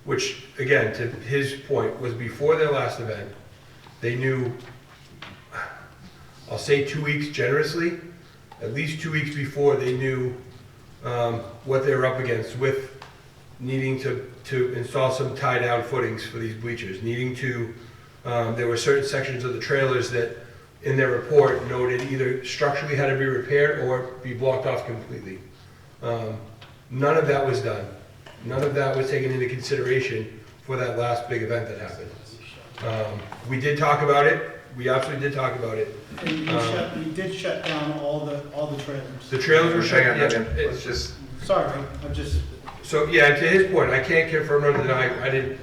S12: which, again, to his point, was before their last event. They knew, I'll say 2 weeks generously, at least 2 weeks before they knew what they were up against with needing to install some tie-down footings for these bleachers, needing to, there were certain sections of the trailers that in their report noted either structurally had to be repaired or be blocked off completely. None of that was done. None of that was taken into consideration for that last big event that happened. We did talk about it. We absolutely did talk about it.
S13: And you did shut down all the trailers.
S12: The trailers were shut down.
S1: Let's just.
S13: Sorry, I'm just.
S12: So, yeah, to his point, I can't confirm or deny, I didn't,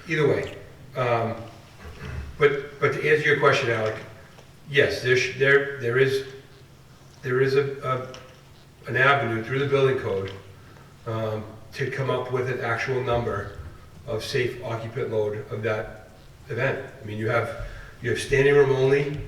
S12: either way. But to answer your question, Alec, yes, there is an avenue through the building code to come up with an actual number of safe occupant load of that event. I mean, you have standing room only,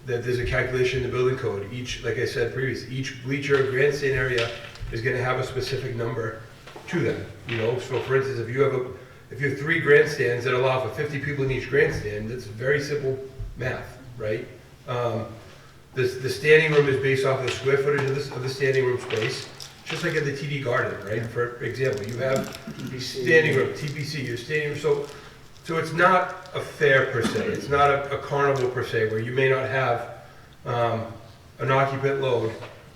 S12: that there's a calculation in the building code. Each, like I said previously, each bleacher or grandstand area is gonna have a specific number to them, you know? So for instance, if you have 3 grandstands that allow for 50 people in each grandstand, that's very simple math, right? The standing room is based off of the square footage of the standing room space, just like at the TD Garden, right? For example, you have standing room, TPC, your standing room, so it's not a fair per se, it's not a carnival per se, where you may not have an occupant load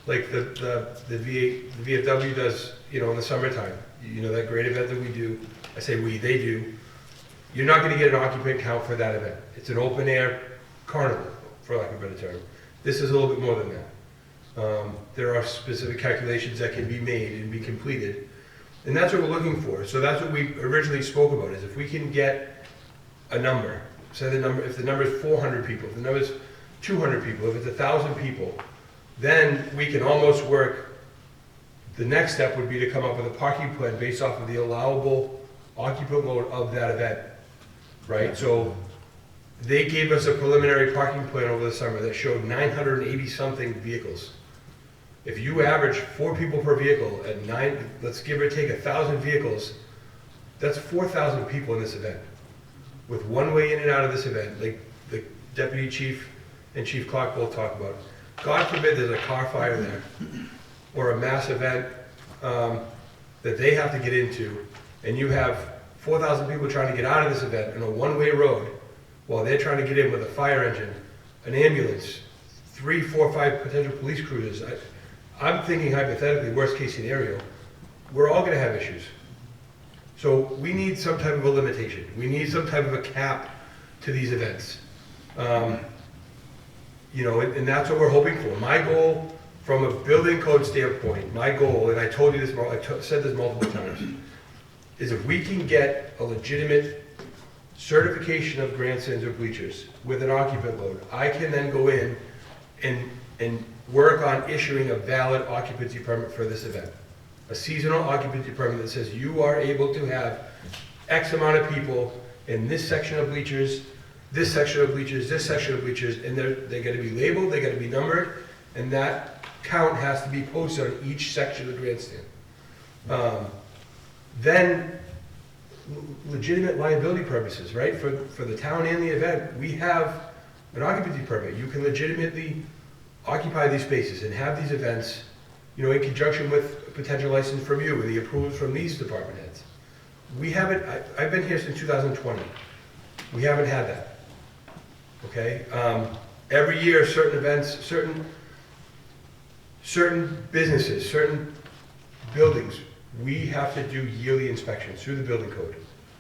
S12: like the VFW does, you know, in the summertime. You know, that great event that we do, I say we, they do. You're not gonna get an occupant count for that event. It's an open air carnival, for lack of a better term. This is a little bit more than that. There are specific calculations that can be made and be completed. And that's what we're looking for. So that's what we originally spoke about, is if we can get a number, say if the number is 400 people, if the number is 200 people, if it's 1,000 people, then we can almost work The next step would be to come up with a parking plan based off of the allowable occupant load of that event, right? So they gave us a preliminary parking plan over the summer that showed 980-something vehicles. If you average 4 people per vehicle at let's give or take 1,000 vehicles, that's 4,000 people in this event. With one way in and out of this event, like the Deputy Chief and Chief Clark both talked about. God forbid there's a car fire there, or a mass event that they have to get into, and you have 4,000 people trying to get out of this event in a one-way road, while they're trying to get in with a fire engine, an ambulance, 3, 4, 5 potential police cruisers. I'm thinking hypothetically, worst case scenario, we're all gonna have issues. So we need some type of a limitation. We need some type of a cap to these events. You know, and that's what we're hoping for. My goal, from a building code standpoint, my goal, and I told you this, I said this multiple times, is if we can get a legitimate certification of grandstands or bleachers with an occupant load, I can then go in and work on issuing a valid occupancy permit for this event. A seasonal occupancy permit that says you are able to have X amount of people in this section of bleachers, this section of bleachers, this section of bleachers, and they're gonna be labeled, they're gonna be numbered, and that count has to be posted on each section of the grandstand. Then, legitimate liability purposes, right? For the town and the event, we have an occupancy permit. You can legitimately occupy these spaces and have these events, you know, in conjunction with a potential license from you and the approvals from these department heads. We haven't, I've been here since 2020. We haven't had that, okay? Every year, certain events, certain businesses, certain buildings, we have to do yearly inspections through the building code.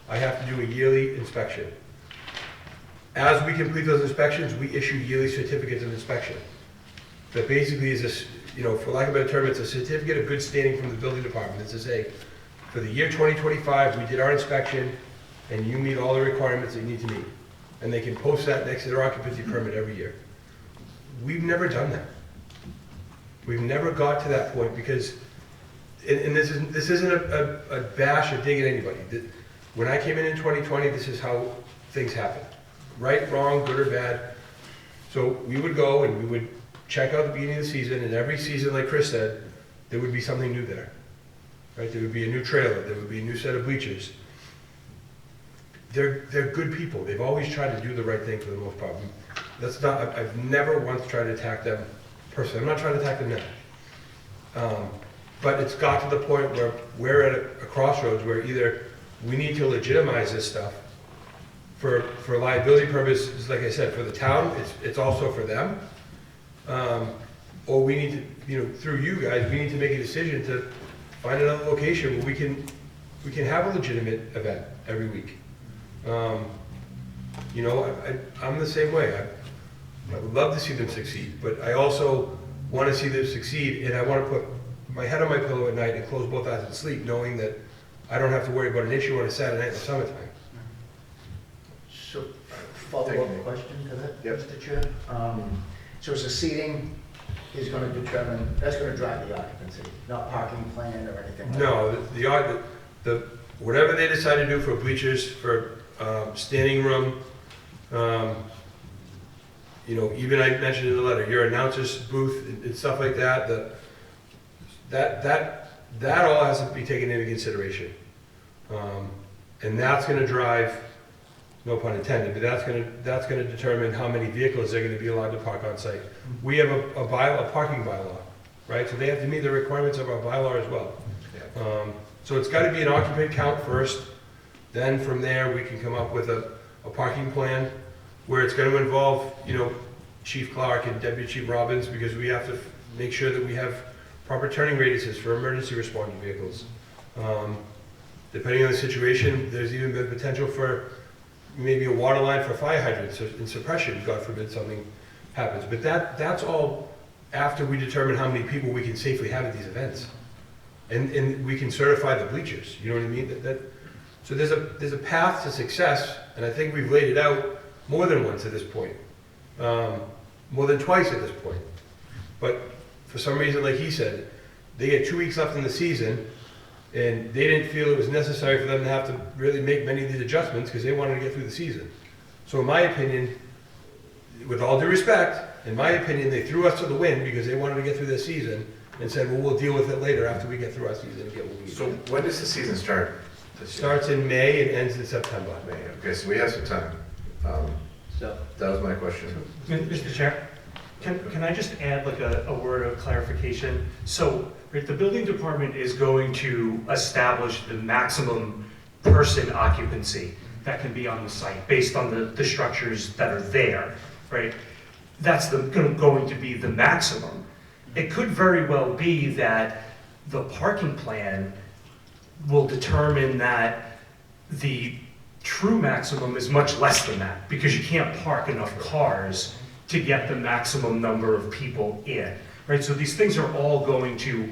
S12: I have to do a yearly inspection. As we complete those inspections, we issue yearly certificates of inspection. That basically is a, you know, for lack of a better term, it's a certificate of good standing from the building department. It's to say, for the year 2025, we did our inspection, and you meet all the requirements that you need to meet. And they can post that next to their occupancy permit every year. We've never done that. We've never got to that point because, and this isn't a bash or dig at anybody. When I came in 2020, this is how things happen. Right, wrong, good or bad. So we would go and we would check out the beginning of the season, and every season, like Chris said, there would be something new there. Right, there would be a new trailer, there would be a new set of bleachers. They're good people. They've always tried to do the right thing for the most part. That's not, I've never once tried to attack them personally. I'm not trying to attack them now. But it's got to the point where we're at a crossroads where either we need to legitimize this stuff for liability purposes, like I said, for the town, it's also for them. Or we need to, you know, through you guys, we need to make a decision to find another location where we can have a legitimate event every week. You know, I'm the same way. I would love to see them succeed, but I also want to see them succeed, and I want to put my head on my pillow at night and close both eyes and sleep, knowing that I don't have to worry about an issue on a Saturday night in the summertime.
S5: So, follow-up question to that, Mr. Chair? So is the seating is gonna determine, that's gonna drive the occupancy, not parking plan or anything like that?
S12: No, the whatever they decide to do for bleachers, for standing room, you know, even I mentioned in the letter, your announcer's booth and stuff like that, that all has to be taken into consideration. And that's gonna drive, no pun intended, but that's gonna determine how many vehicles they're gonna be allowed to park on site. We have a parking bylaw, right? So they have to meet the requirements of our bylaw as well. So it's gotta be an occupant count first, then from there, we can come up with a parking plan where it's gonna involve, you know, Chief Clark and Deputy Chief Robbins, because we have to make sure that we have proper turning radiuses for emergency responding vehicles. Depending on the situation, there's even the potential for maybe a water line for fire hydrants and suppression, God forbid something happens. But that's all after we determine how many people we can safely have at these events. And we can certify the bleachers, you know what I mean? So there's a path to success, and I think we've laid it out more than once at this point. More than twice at this point. But for some reason, like he said, they get 2 weeks left in the season, and they didn't feel it was necessary for them to have to really make many of these adjustments because they wanted to get through the season. So in my opinion, with all due respect, in my opinion, they threw us to the wind because they wanted to get through their season and said, well, we'll deal with it later after we get through our season and get what we need.
S1: So when does the season start this year?
S12: Starts in May and ends in September.
S1: May, okay, so we have some time.
S4: So,
S1: That was my question.
S11: Mr. Chair, can I just add like a word of clarification? So, right, the building department is going to establish the maximum person occupancy that can be on the site based on the structures that are there, right? That's going to be the maximum. It could very well be that the parking plan will determine that the true maximum is much less than that because you can't park enough cars to get the maximum number of people in, right? So these things are all going to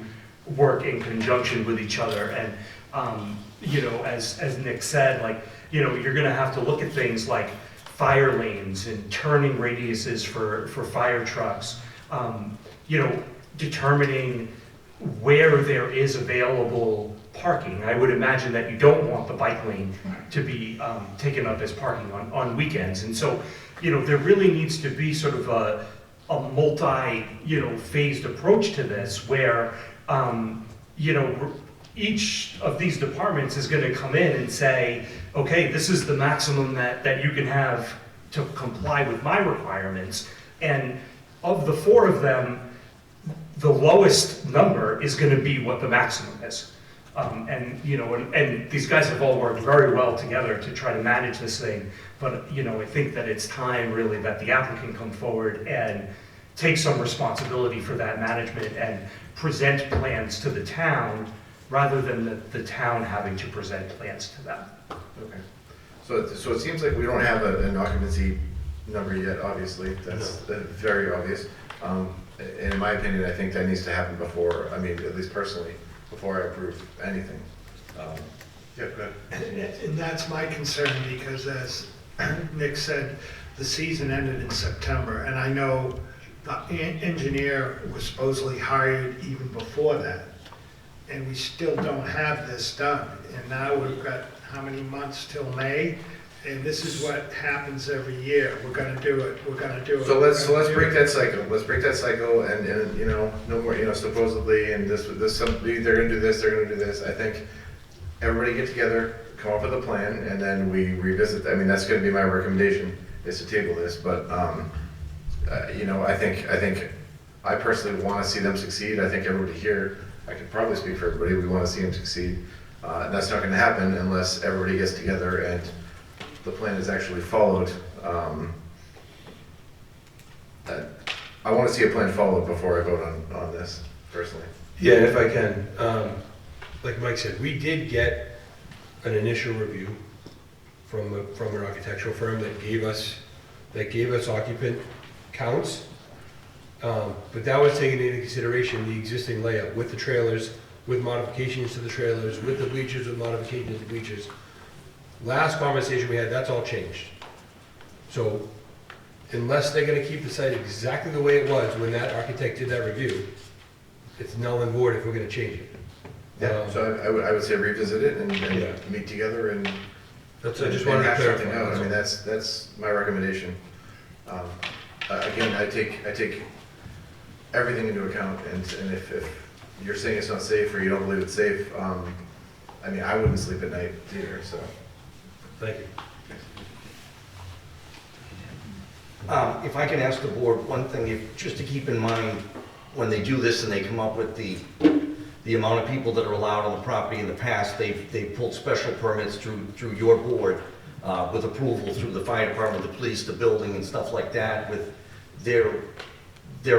S11: work in conjunction with each other. And, you know, as Nick said, like, you know, you're gonna have to look at things like fire lanes and turning radiuses for fire trucks, you know, determining where there is available parking. I would imagine that you don't want the bike lane to be taken up as parking on weekends. And so, you know, there really needs to be sort of a multi, you know, phased approach to this where, you know, each of these departments is gonna come in and say, okay, this is the maximum that you can have to comply with my requirements. And of the 4 of them, the lowest number is gonna be what the maximum is. And, you know, and these guys have all worked very well together to try to manage this thing. But, you know, I think that it's time really that the applicant come forward and take some responsibility for that management and present plans to the town rather than the town having to present plans to them.
S1: Okay. So it seems like we don't have an occupancy number yet, obviously. That's very obvious. And in my opinion, I think that needs to happen before, I mean, at least personally, before I approve anything. Yeah, go ahead.
S10: And that's my concern because as Nick said, the season ended in September and I know the engineer was supposedly hired even before that. And we still don't have this done. And now we've got how many months till May? And this is what happens every year. We're gonna do it, we're gonna do it.
S1: So let's break that cycle. Let's break that cycle and you know, no more, you know, supposedly and this they're gonna do this, they're gonna do this. I think everybody get together, come up with a plan, and then we revisit. I mean, that's gonna be my recommendation is to table this. But you know, I think I personally want to see them succeed. I think everybody here, I could probably speak for everybody. We want to see them succeed. And that's not going to happen unless everybody gets together and the plan is actually followed. I want to see a plan followed before I vote on this, personally.
S12: Yeah, and if I can, like Mike said, we did get an initial review from an architectural firm that gave us occupant counts. But that was taking into consideration the existing layout with the trailers, with modifications to the trailers, with the bleachers, with modifications to the bleachers. Last conversation we had, that's all changed. So unless they're gonna keep the site exactly the way it was when that architect did that review, it's null and void if we're gonna change it.
S1: Yeah, so I would say revisit it and meet together and
S12: That's, I just wanted to
S1: hash something
S12: clarify.
S1: out. I mean, that's my recommendation. Again, I take everything into account, and if you're saying it's not safe or you don't believe it's safe, I mean, I wouldn't sleep at night either, so.
S12: Thank you.
S16: If I can ask the board one thing, just to keep in mind, when they do this and they come up with the amount of people that are allowed on the property in the past, they've pulled special permits through your board with approval through the fire department, the police, the building and stuff like that with their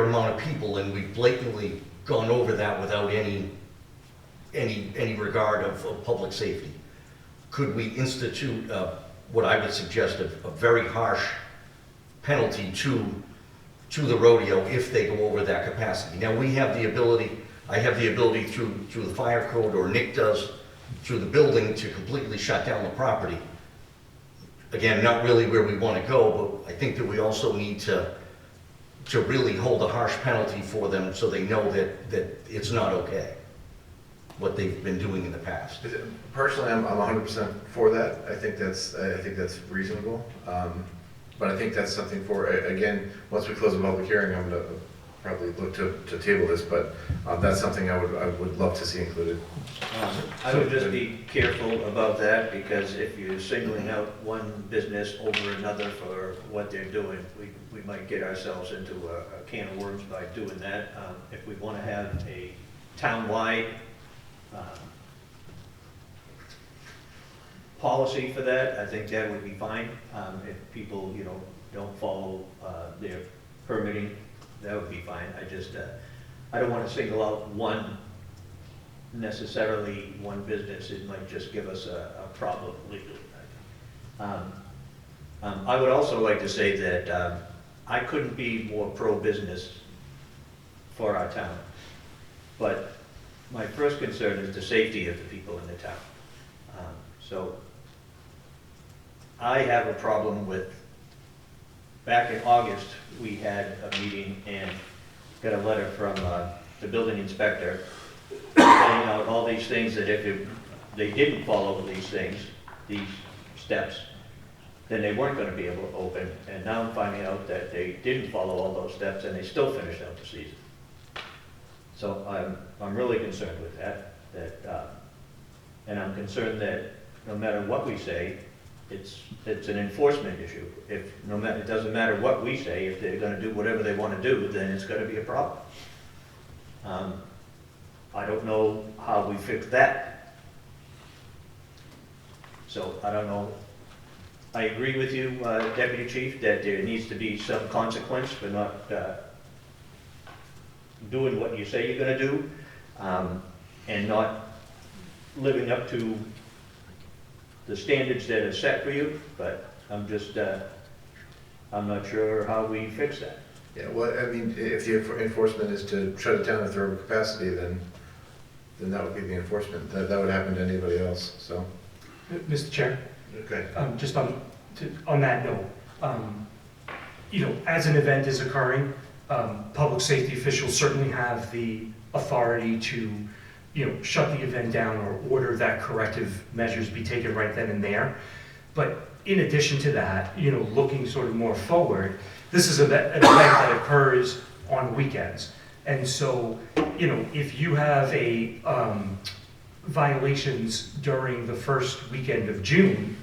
S16: amount of people, and we've blatantly gone over that without any regard of public safety. Could we institute what I would suggest a very harsh penalty to the rodeo if they go over that capacity? Now, we have the ability, I have the ability through the fire code, or Nick does, through the building to completely shut down the property. Again, not really where we want to go, but I think that we also need to to really hold a harsh penalty for them so they know that it's not okay, what they've been doing in the past.
S1: Personally, I'm 100% for that. I think that's reasonable. But I think that's something for, again, once we close the public hearing, I'm gonna probably look to table this, but that's something I would love to see included.
S4: I would just be careful about that, because if you're singling out one business over another for what they're doing, we might get ourselves into a can of worms by doing that. If we want to have a town-wide policy for that, I think that would be fine. If people, don't follow their permitting, that would be fine. I don't want to single out necessarily one business. It might just give us a problem legally. I would also like to say that I couldn't be more pro-business for our town. But my first concern is the safety of the people in the town. So I have a problem with, back in August, we had a meeting and got a letter from the building inspector laying out all these things that if they didn't follow these things, these steps, then they weren't going to be able to open. And now I'm finding out that they didn't follow all those steps and they still finished out the season. So I'm really concerned with that. And I'm concerned that no matter what we say, it's an enforcement issue. It doesn't matter what we say, if they're going to do whatever they want to do, then it's going to be a problem. I don't know how we fix that. So I don't know. I agree with you, Deputy Chief, that there needs to be some consequence for not doing what you say you're going to do, and not living up to the standards that are set for you. But I'm not sure how we fix that.
S1: Yeah, well, I mean, if the enforcement is to shut it down at the over capacity, then that would be the enforcement. That would happen to anybody else, so.
S11: Mr. Chair?
S1: Okay.
S11: Just on that note, as an event is occurring, public safety officials certainly have the authority to, shut the event down or order that corrective measures be taken right then and there. But in addition to that, looking sort of more forward, this is an event that occurs on weekends. And so, if you have violations during the first weekend of June,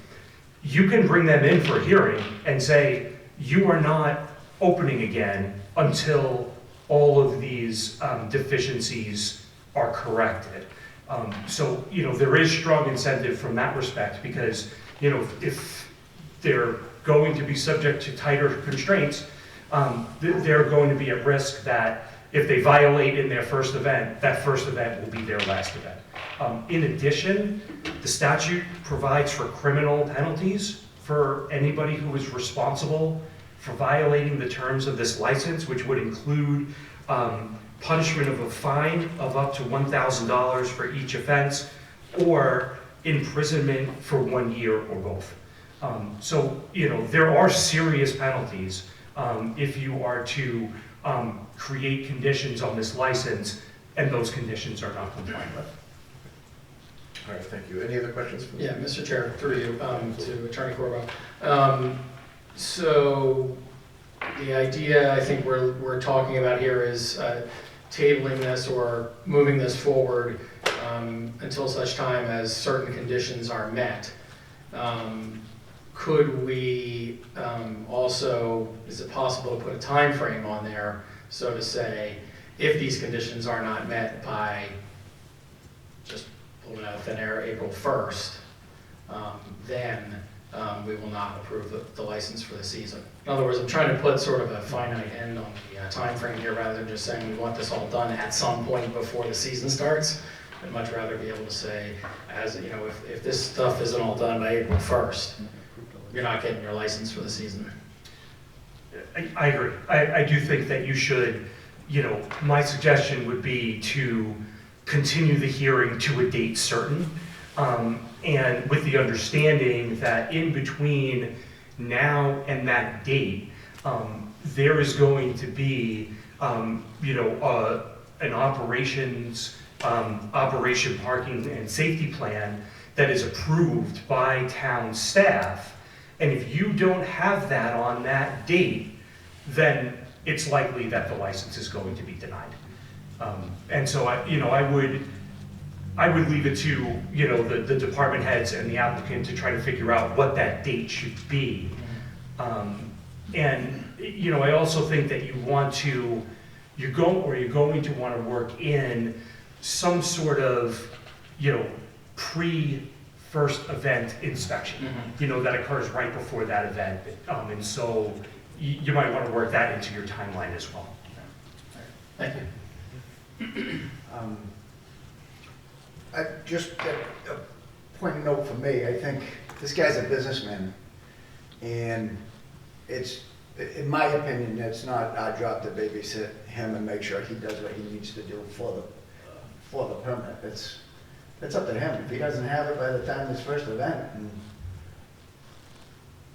S11: you can bring them in for hearing and say, you are not opening again until all of these deficiencies are corrected. So, there is strong incentive from that respect, because, if they're going to be subject to tighter constraints, they're going to be at risk that if they violate in their first event, that first event will be their last event. In addition, the statute provides for criminal penalties for anybody who is responsible for violating the terms of this license, which would include punishment of a fine of up to $1,000 for each offense, or imprisonment for 1 year or both. So, there are serious penalties if you are to create conditions on this license and those conditions are not complied with.
S1: All right, thank you. Any other questions?
S6: Yeah, Mr. Chair, through you, to Attorney Corbo. So the idea I think we're talking about here is tabling this or moving this forward until such time as certain conditions are met. Could we also, is it possible to put a time frame on there, so to say, if these conditions are not met by, just pulling out of thin air, April 1st, then we will not approve the license for the season. In other words, I'm trying to put sort of a finite end on the time frame here, rather than just saying we want this all done at some point before the season starts. I'd much rather be able to say, if this stuff isn't all done by April 1st, you're not getting your license for the season.
S11: I agree. I do think that you should, my suggestion would be to continue the hearing to a date certain, and with the understanding that in between now and that date, there is going to be, an operation parking and safety plan that is approved by town staff. And if you don't have that on that date, then it's likely that the license is going to be denied. And so I would leave it to, the department heads and the applicant to try to figure out what that date should be. And I also think that you're going to want to work in some sort of, pre-first event inspection, that occurs right before that event. And so you might want to work that into your timeline as well.
S6: Thank you.
S5: Just a point of note for me, I think this guy's a businessman, and it's, in my opinion, it's not our job to babysit him and make sure he does what he needs to do for the permit. It's up to him. If he doesn't have it by the time his first event, and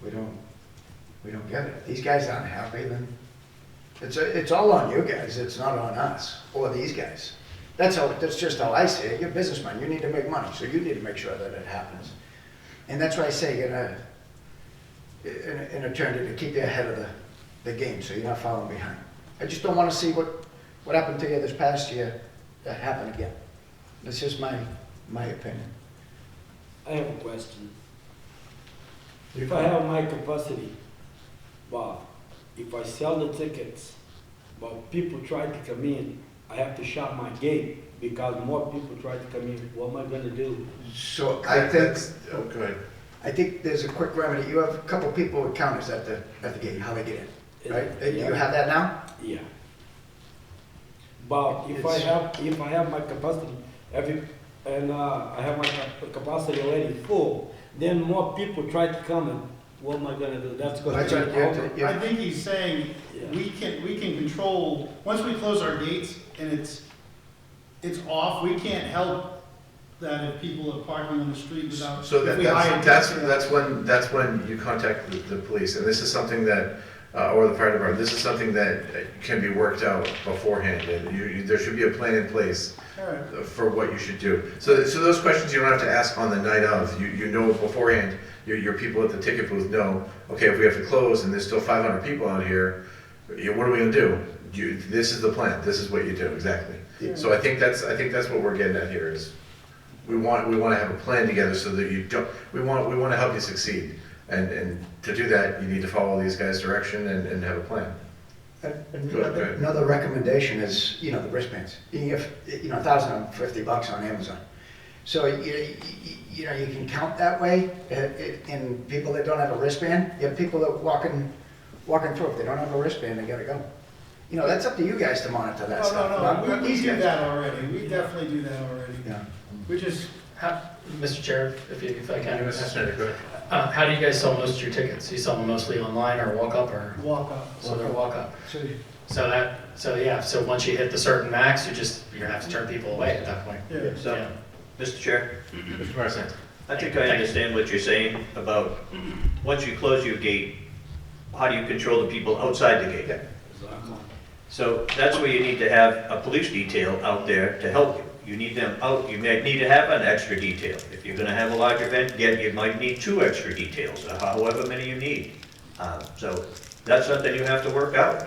S5: we don't get it. If these guys aren't happy, then it's all on you guys. It's not on us or these guys. That's just how I see it. You're a businessman. You need to make money, so you need to make sure that it happens. And that's why I say an attorney to keep you ahead of the game, so you're not falling behind. I just don't want to see what happened to you this past year that happen again. That's just my opinion.
S17: I have a question. If I have my capacity, but if I sell the tickets, but people try to come in, I have to shut my gate because more people try to come in. What am I gonna do?
S5: So I think,
S1: Oh, go ahead.
S5: I think there's a quick remedy. You have a couple people with counters at the gate, how they get in, right? You have that now?
S17: Yeah. But if I have my capacity, I have my capacity already full, then more people try to come in. What am I gonna do? That's gonna
S5: That's
S17: be
S5: right,
S17: a
S5: you have
S17: problem.
S5: to-
S13: I think he's saying, we can control, once we close our gates and it's off, we can't help that if people are parking on the street without.
S1: So
S13: if we hire-
S1: that's when you contact the police, and this is something that, or the fire department, this is something that can be worked out beforehand, and there should be a plan in place
S13: All right.
S1: for what you should do. So those questions you don't have to ask on the night of, you know beforehand, your people at the ticket booth know, okay, if we have to close and there's still 500 people out here, what are we gonna do? This is the plan, this is what you do, exactly. So I think that's what we're getting at here is, we want to have a plan together so that you don't, we want to help you succeed. And to do that, you need to follow these guys' direction and have a plan. Go ahead.
S5: Another recommendation is, the wristbands. You can get, $1,050 on Amazon. So, you can count that way, in people that don't have a wristband. You have people that walking through, if they don't have a wristband, they gotta go. That's up to you guys to monitor that stuff.
S13: No, we do that already. We definitely do that already.
S5: Yeah.
S13: We just,
S6: Mr. Chair, if I can.
S1: Mr. Senator, go ahead.
S6: How do you guys sell most of your tickets? You sell them mostly online or walk up or?
S13: walk up.
S6: So they're walk up.
S5: So
S6: So once you hit the certain max, you're gonna have to turn people away at that point.
S13: Yeah.
S18: So,
S6: Yeah.
S18: Mr. Chair,
S1: Mr. Marson.
S18: I think I understand what you're saying about, once you close your gate, how do you control the people outside the gate? So that's where you need to have a police detail out there to help you. You need them out, you might need to have an extra detail. If you're gonna have a large event, you might need 2 extra details, or however many you need. So that's something you have to work out.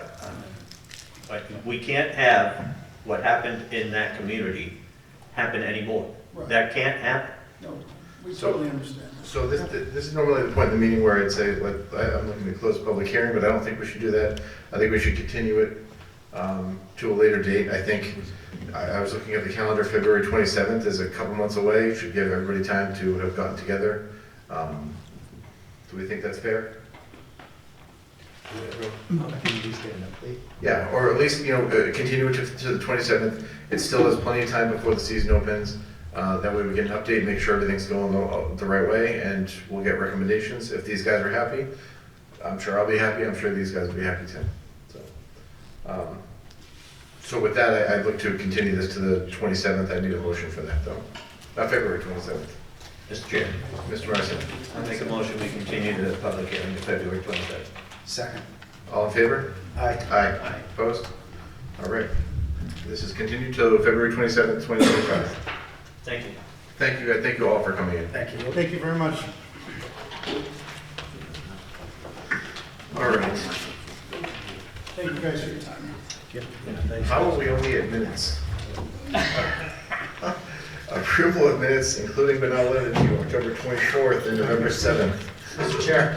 S18: But we can't have what happened in that community happen anymore.
S13: Right.
S18: That can't happen.
S13: No, we
S1: So-
S13: totally understand.
S1: So this is normally the point in the meeting where I'd say, I'm looking to close the public hearing, but I don't think we should do that. I think we should continue it to a later date. I think, I was looking at the calendar, February 27th is a couple months away. Should give everybody time to have gotten together. Do we think that's fair? Yeah, or at least, continue it to the 27th. It still has plenty of time before the season opens. That way we get an update, make sure everything's going the right way, and we'll get recommendations. If these guys are happy, I'm sure I'll be happy, I'm sure these guys will be happy too. So with that, I'd look to continue this to the 27th. I need a motion for that though. Not February 27th.
S18: Mr. Chair,
S1: Mr. Marson.
S18: I make a motion, we continue the public hearing to February 27th.
S5: Second.
S1: All in favor?
S5: Aye.
S1: Aye. Opposed? All right. This is continued till February 27th, 2025.
S18: Thank you.
S1: Thank you, thank you all for coming in.
S5: Thank you.
S13: Thank you very much.
S1: All right.
S13: Thank you guys for your time.
S1: How are we only at minutes? Approval of minutes, including but not limited to October 24th and November 7th.
S6: Mr. Chair,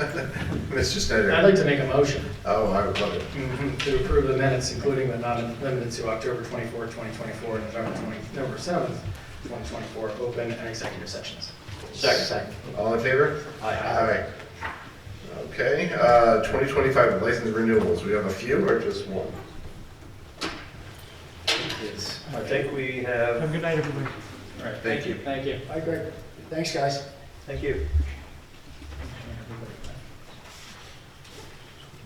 S1: Mr. Snyder.
S6: I'd like to make a motion
S1: I would love it.
S6: to approve the minutes, including but not limited to October 24th, 2024, and November 7th, 2024, open and executive sessions.
S18: Second.
S1: All in favor?
S18: Aye.
S1: Okay, 2025 license renewals. We have a few or just one?
S18: I think we have.
S13: Have a good night, everybody.
S1: All right, thank you.
S6: Thank you.
S5: Hi, Greg. Thanks, guys.
S18: Thank you.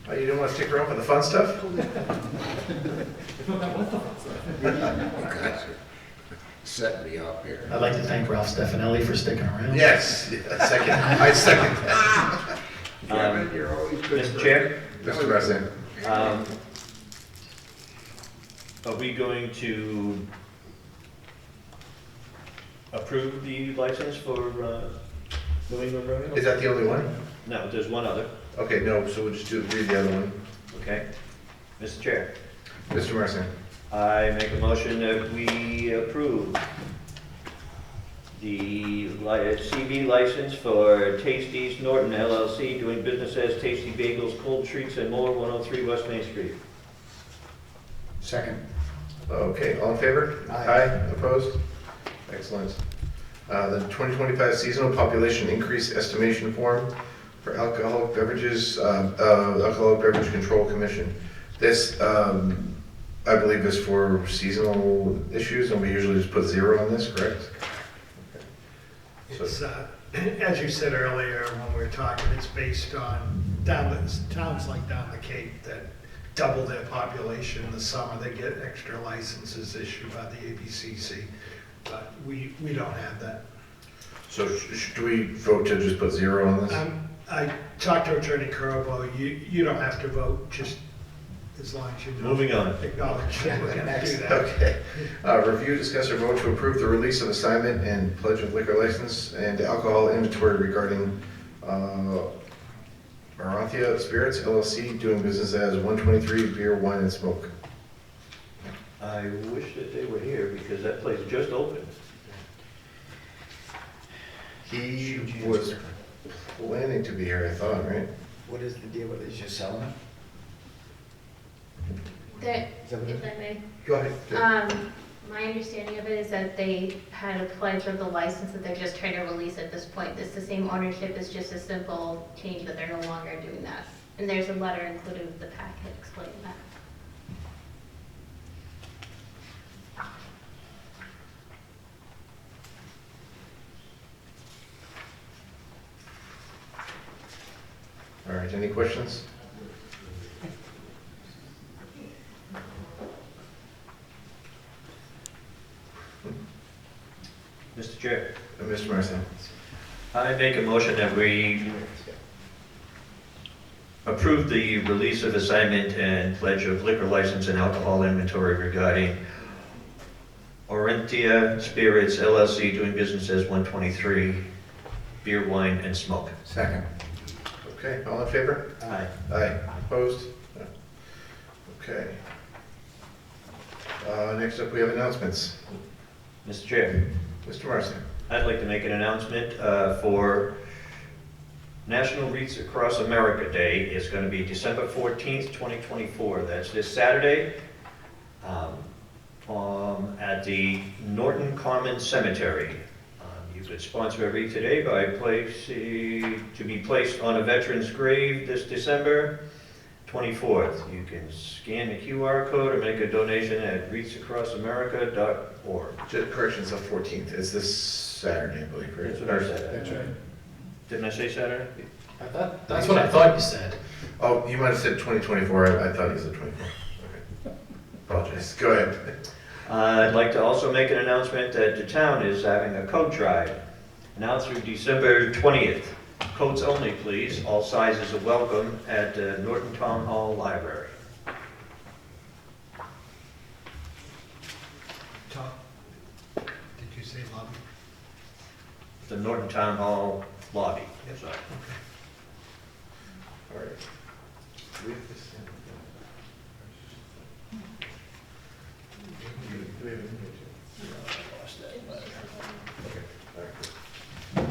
S1: Oh, you don't want to stick around for the fun stuff?
S2: Set me up here.
S6: I'd like to thank Ralph Stefanelli for sticking around.
S1: Yes, second. I second that.
S2: You're always good.
S18: Mr. Chair?
S1: Mr. President.
S18: Are we going to approve the license for New England Rodeo?
S1: Is that the only one?
S18: No, there's one other.
S1: Okay, no, so we'll just read the other one.
S18: Okay. Mr. Chair,
S1: Mr. Marson.
S18: I make a motion that we approve the CV license for Tasty's Norton LLC, doing business as Tasty Bagels, Cold Treats, and more, 103 West Main Street.
S5: Second.
S1: Okay, all in favor?
S5: Aye.
S1: Opposed? Excellent. The 2025 seasonal population increase estimation form for alcoholic beverages, Alcoholic Beverage Control Commission. This, I believe, is for seasonal issues, and we usually just put 0 on this, correct?
S10: It's, as you said earlier when we were talking, it's based on towns like down the Cape that double their population in the summer. They get extra licenses issued by the ABCC, but we don't have that.
S1: So do we vote to just put 0 on this?
S10: I talked to Attorney Corbo. You don't have to vote, just as long as you don't
S18: Moving on.
S10: acknowledge that we're gonna do that.
S1: Okay. Review, discuss, or vote to approve the release of assignment and pledge of liquor license and alcohol inventory regarding Marathia Spirits LLC, doing business as 123 Beer, Wine, and Smoke.
S18: I wish that they were here because that place just opened.
S1: He was planning to be here, I thought, right?
S5: What is the deal with it? Is just selling it?
S19: If I may.
S1: Go ahead.
S19: My understanding of it is that they had a pledge of the license that they're just trying to release at this point. It's the same ownership, it's just a simple change that they're no longer doing that. And there's a letter included with the packet explaining that.
S1: All right, any questions?
S18: Mr. Chair,
S1: Mr. Marson.
S18: I make a motion that we approve the release of assignment and pledge of liquor license and alcohol inventory regarding Orentia Spirits LLC, doing business as 123 Beer, Wine, and Smoke.
S5: Second.
S1: Okay, all in favor?
S18: Aye.
S1: Aye. Opposed? No. Okay. Next up, we have announcements.
S18: Mr. Chair,
S1: Mr. Marson.
S18: I'd like to make an announcement for National Wreaths Across America Day. It's going to be December 14th, 2024. That's this Saturday at the Norton Common Cemetery. You could sponsor a wreath today by to be placed on a veteran's grave this December 24th. You can scan the QR code or make a donation at wreathsacrossamerica.org.
S1: Corrections of 14th. It's this Saturday, I believe, right?
S18: That's what I said.
S6: That's right.
S18: Didn't I say Saturday?
S6: That's what I thought you said.
S1: Oh, you might have said 2024. I thought you said 24. Okay. Apologize. Go ahead.
S18: I'd like to also make an announcement that the town is having a coat drive now through December 20th. Coats only, please. All sizes are welcome at Norton Town Hall Library.
S10: Tom, did you say lobby?
S18: The Norton Town Hall lobby.
S10: Yes.
S18: Sorry.
S1: All right. Do we have this? Do we have it? Okay, all right, cool. I'm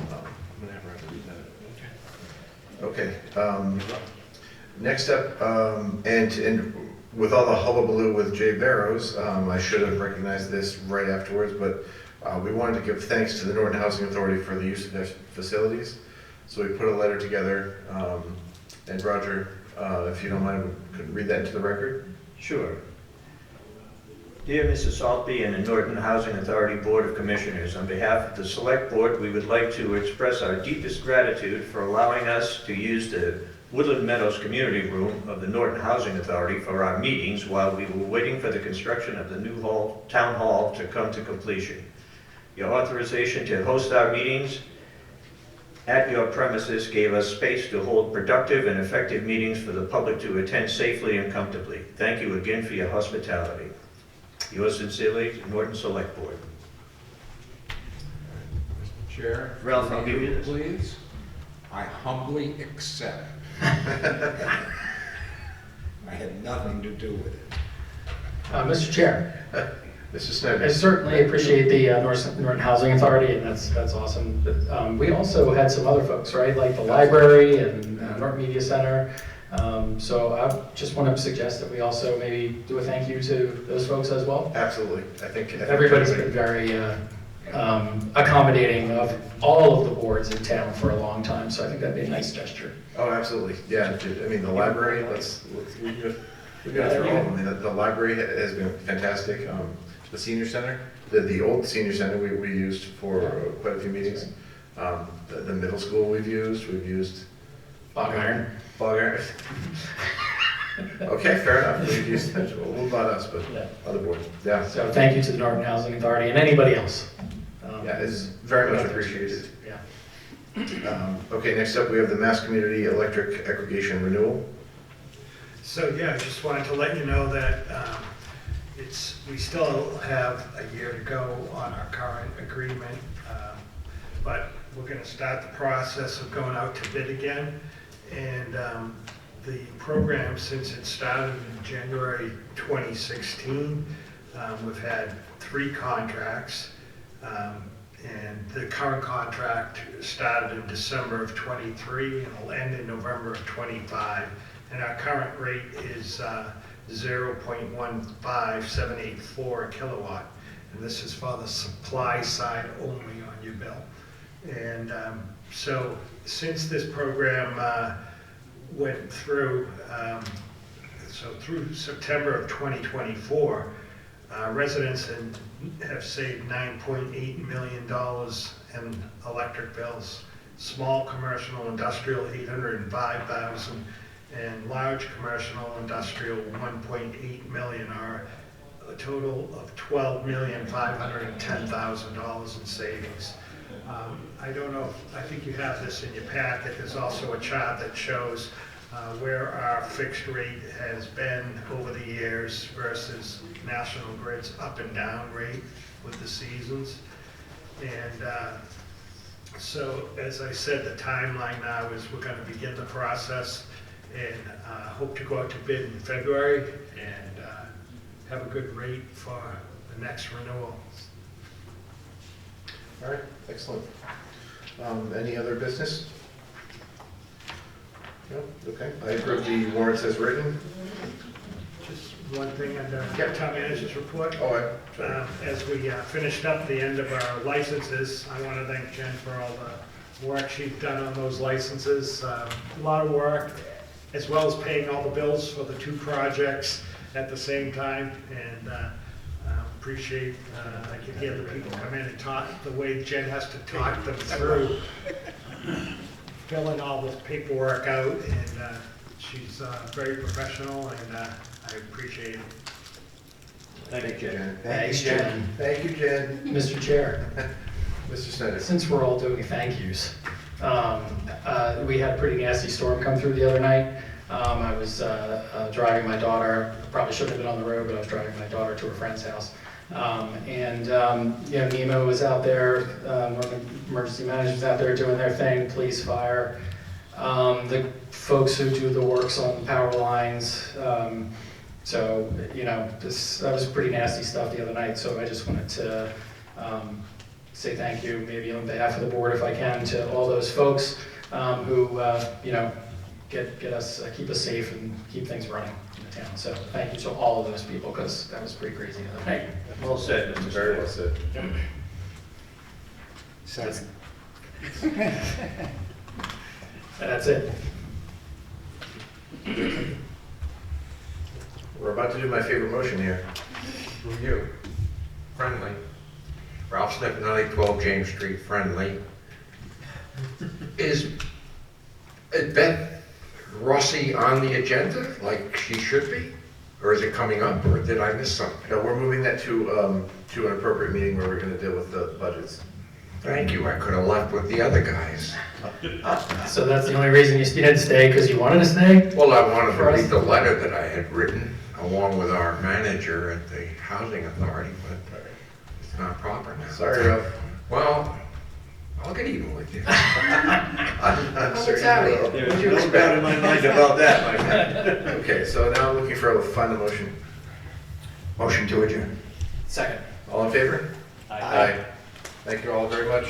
S1: gonna have her have to read that. Okay, next up, and with all the hullabaloo with Jay Barrows, I should have recognized this right afterwards, but we wanted to give thanks to the Norton Housing Authority for the use of their facilities. So we put a letter together, and Roger, if you don't mind, could read that into the record?
S18: Sure. Dear Mrs. Saltby and the Norton Housing Authority Board of Commissioners, on behalf of the Select Board, we would like to express our deepest gratitude for allowing us to use the Woodland Meadows Community Room of the Norton Housing Authority for our meetings while we were waiting for the construction of the new town hall to come to completion. Your authorization to host our meetings at your premises gave us space to hold productive and effective meetings for the public to attend safely and comfortably. Thank you again for your hospitality. Yours sincerely, Norton Select Board.
S2: Mr. Chair.
S18: Ralph, I'll give you this.
S2: Please. I humbly accept. I had nothing to do with it.
S6: Mr. Chair,
S1: Mr. Snyder.
S6: I certainly appreciate the Norton Housing Authority, and that's awesome. But we also had some other folks, right, like the library and Norton Media Center. So I just want to suggest that we also maybe do a thank you to those folks as well.
S1: Absolutely. I think
S6: Everybody's been very accommodating of all of the boards in town for a long time, so I think that'd be a nice gesture.
S1: Oh, absolutely. Yeah, I mean, the library, we got through all of them. I mean, the library has been fantastic. The senior center, the old senior center we used for quite a few meetings. The middle school we've used.
S6: Bog Iron.
S1: Okay, fair enough. We've used, well, not us, but other boards. Yeah.
S6: So thank you to the Norton Housing Authority and anybody else.
S1: Yeah, it's very much appreciated.
S6: Yeah.
S1: Okay, next up, we have the Mass Community Electric Aggregation Renewal.
S10: So, yeah, I just wanted to let you know that we still have a year to go on our current agreement, but we're going to start the process of going out to bid again. And the program, since it started in January 2016, we've had 3 contracts. And the current contract started in December of 23 and will end in November of 25. And our current rate is 0.15784 a kilowatt. And this is for the supply side only on your bill. And so since this program went through, so through September of 2024, residents have saved $9.8 million in electric bills. Small commercial industrial, $805,000, and large commercial industrial, $1.8 million, are a total of $12,510,000 in savings. I don't know, I think you have this in your packet. There's also a chart that shows where our fixed rate has been over the years versus National Grid's up and down rate with the seasons. And so, as I said, the timeline now is we're going to begin the process and hope to go out to bid in February and have a good rate for the next renewal.
S1: All right, excellent. Any other business? No? Okay. I approve the warrants as written.
S10: Just one thing under town manager's report.
S1: Oh,
S10: As we finished up the end of our licenses, I want to thank Jen for all the work she's done on those licenses. A lot of work, as well as paying all the bills for the 2 projects at the same time. And appreciate, I can hear the people come in and talk, the way Jen has to talk them through filling all this paperwork out, and she's very professional, and I appreciate it.
S18: Thank you, Jen.
S6: Thanks, Jen.
S1: Thank you, Jen.
S6: Mr. Chair.
S1: Mr. Snyder.
S6: Since we're all doing thank yous, We had a pretty nasty storm come through the other night. I was driving my daughter, probably shouldn't have been on the road, but I was driving my daughter to her friend's house. NEMO was out there, Northern Emergency Management was out there doing their thing, police, fire, the folks who do the works on power lines. So, that was pretty nasty stuff the other night, so I just wanted to say thank you, maybe on behalf of the board if I can, to all those folks who, get us, keep us safe and keep things running in the town. So thank you to all of those people, because that was pretty crazy the other night.
S18: Well said, Mr.
S1: Very well said.
S5: Second.
S6: And that's it.
S1: We're about to do my favorite motion here.
S2: Who you? Friendly. Ralph Snipinelli, 12 James Street, friendly. Is Beth Rossi on the agenda like she should be? Or is it coming up, or did I miss something?
S1: No, we're moving that to an appropriate meeting where we're gonna deal with the budgets.
S2: Thank you, I could have left with the other guys.
S6: So that's the only reason you didn't stay, because you wanted to stay?
S2: Well, I wanted to read the letter that I had written, along with our manager at the housing authority, but it's not proper now.
S1: Sorry, Ralph.
S2: Well, I'll get even with you.
S1: I'm sure you will.
S18: There's no doubt in my mind about that, my friend.
S1: Okay, so now I'm looking for a final motion.
S2: Motion to adjourn.
S6: Second.
S1: All in favor? Aye. Thank you all very much.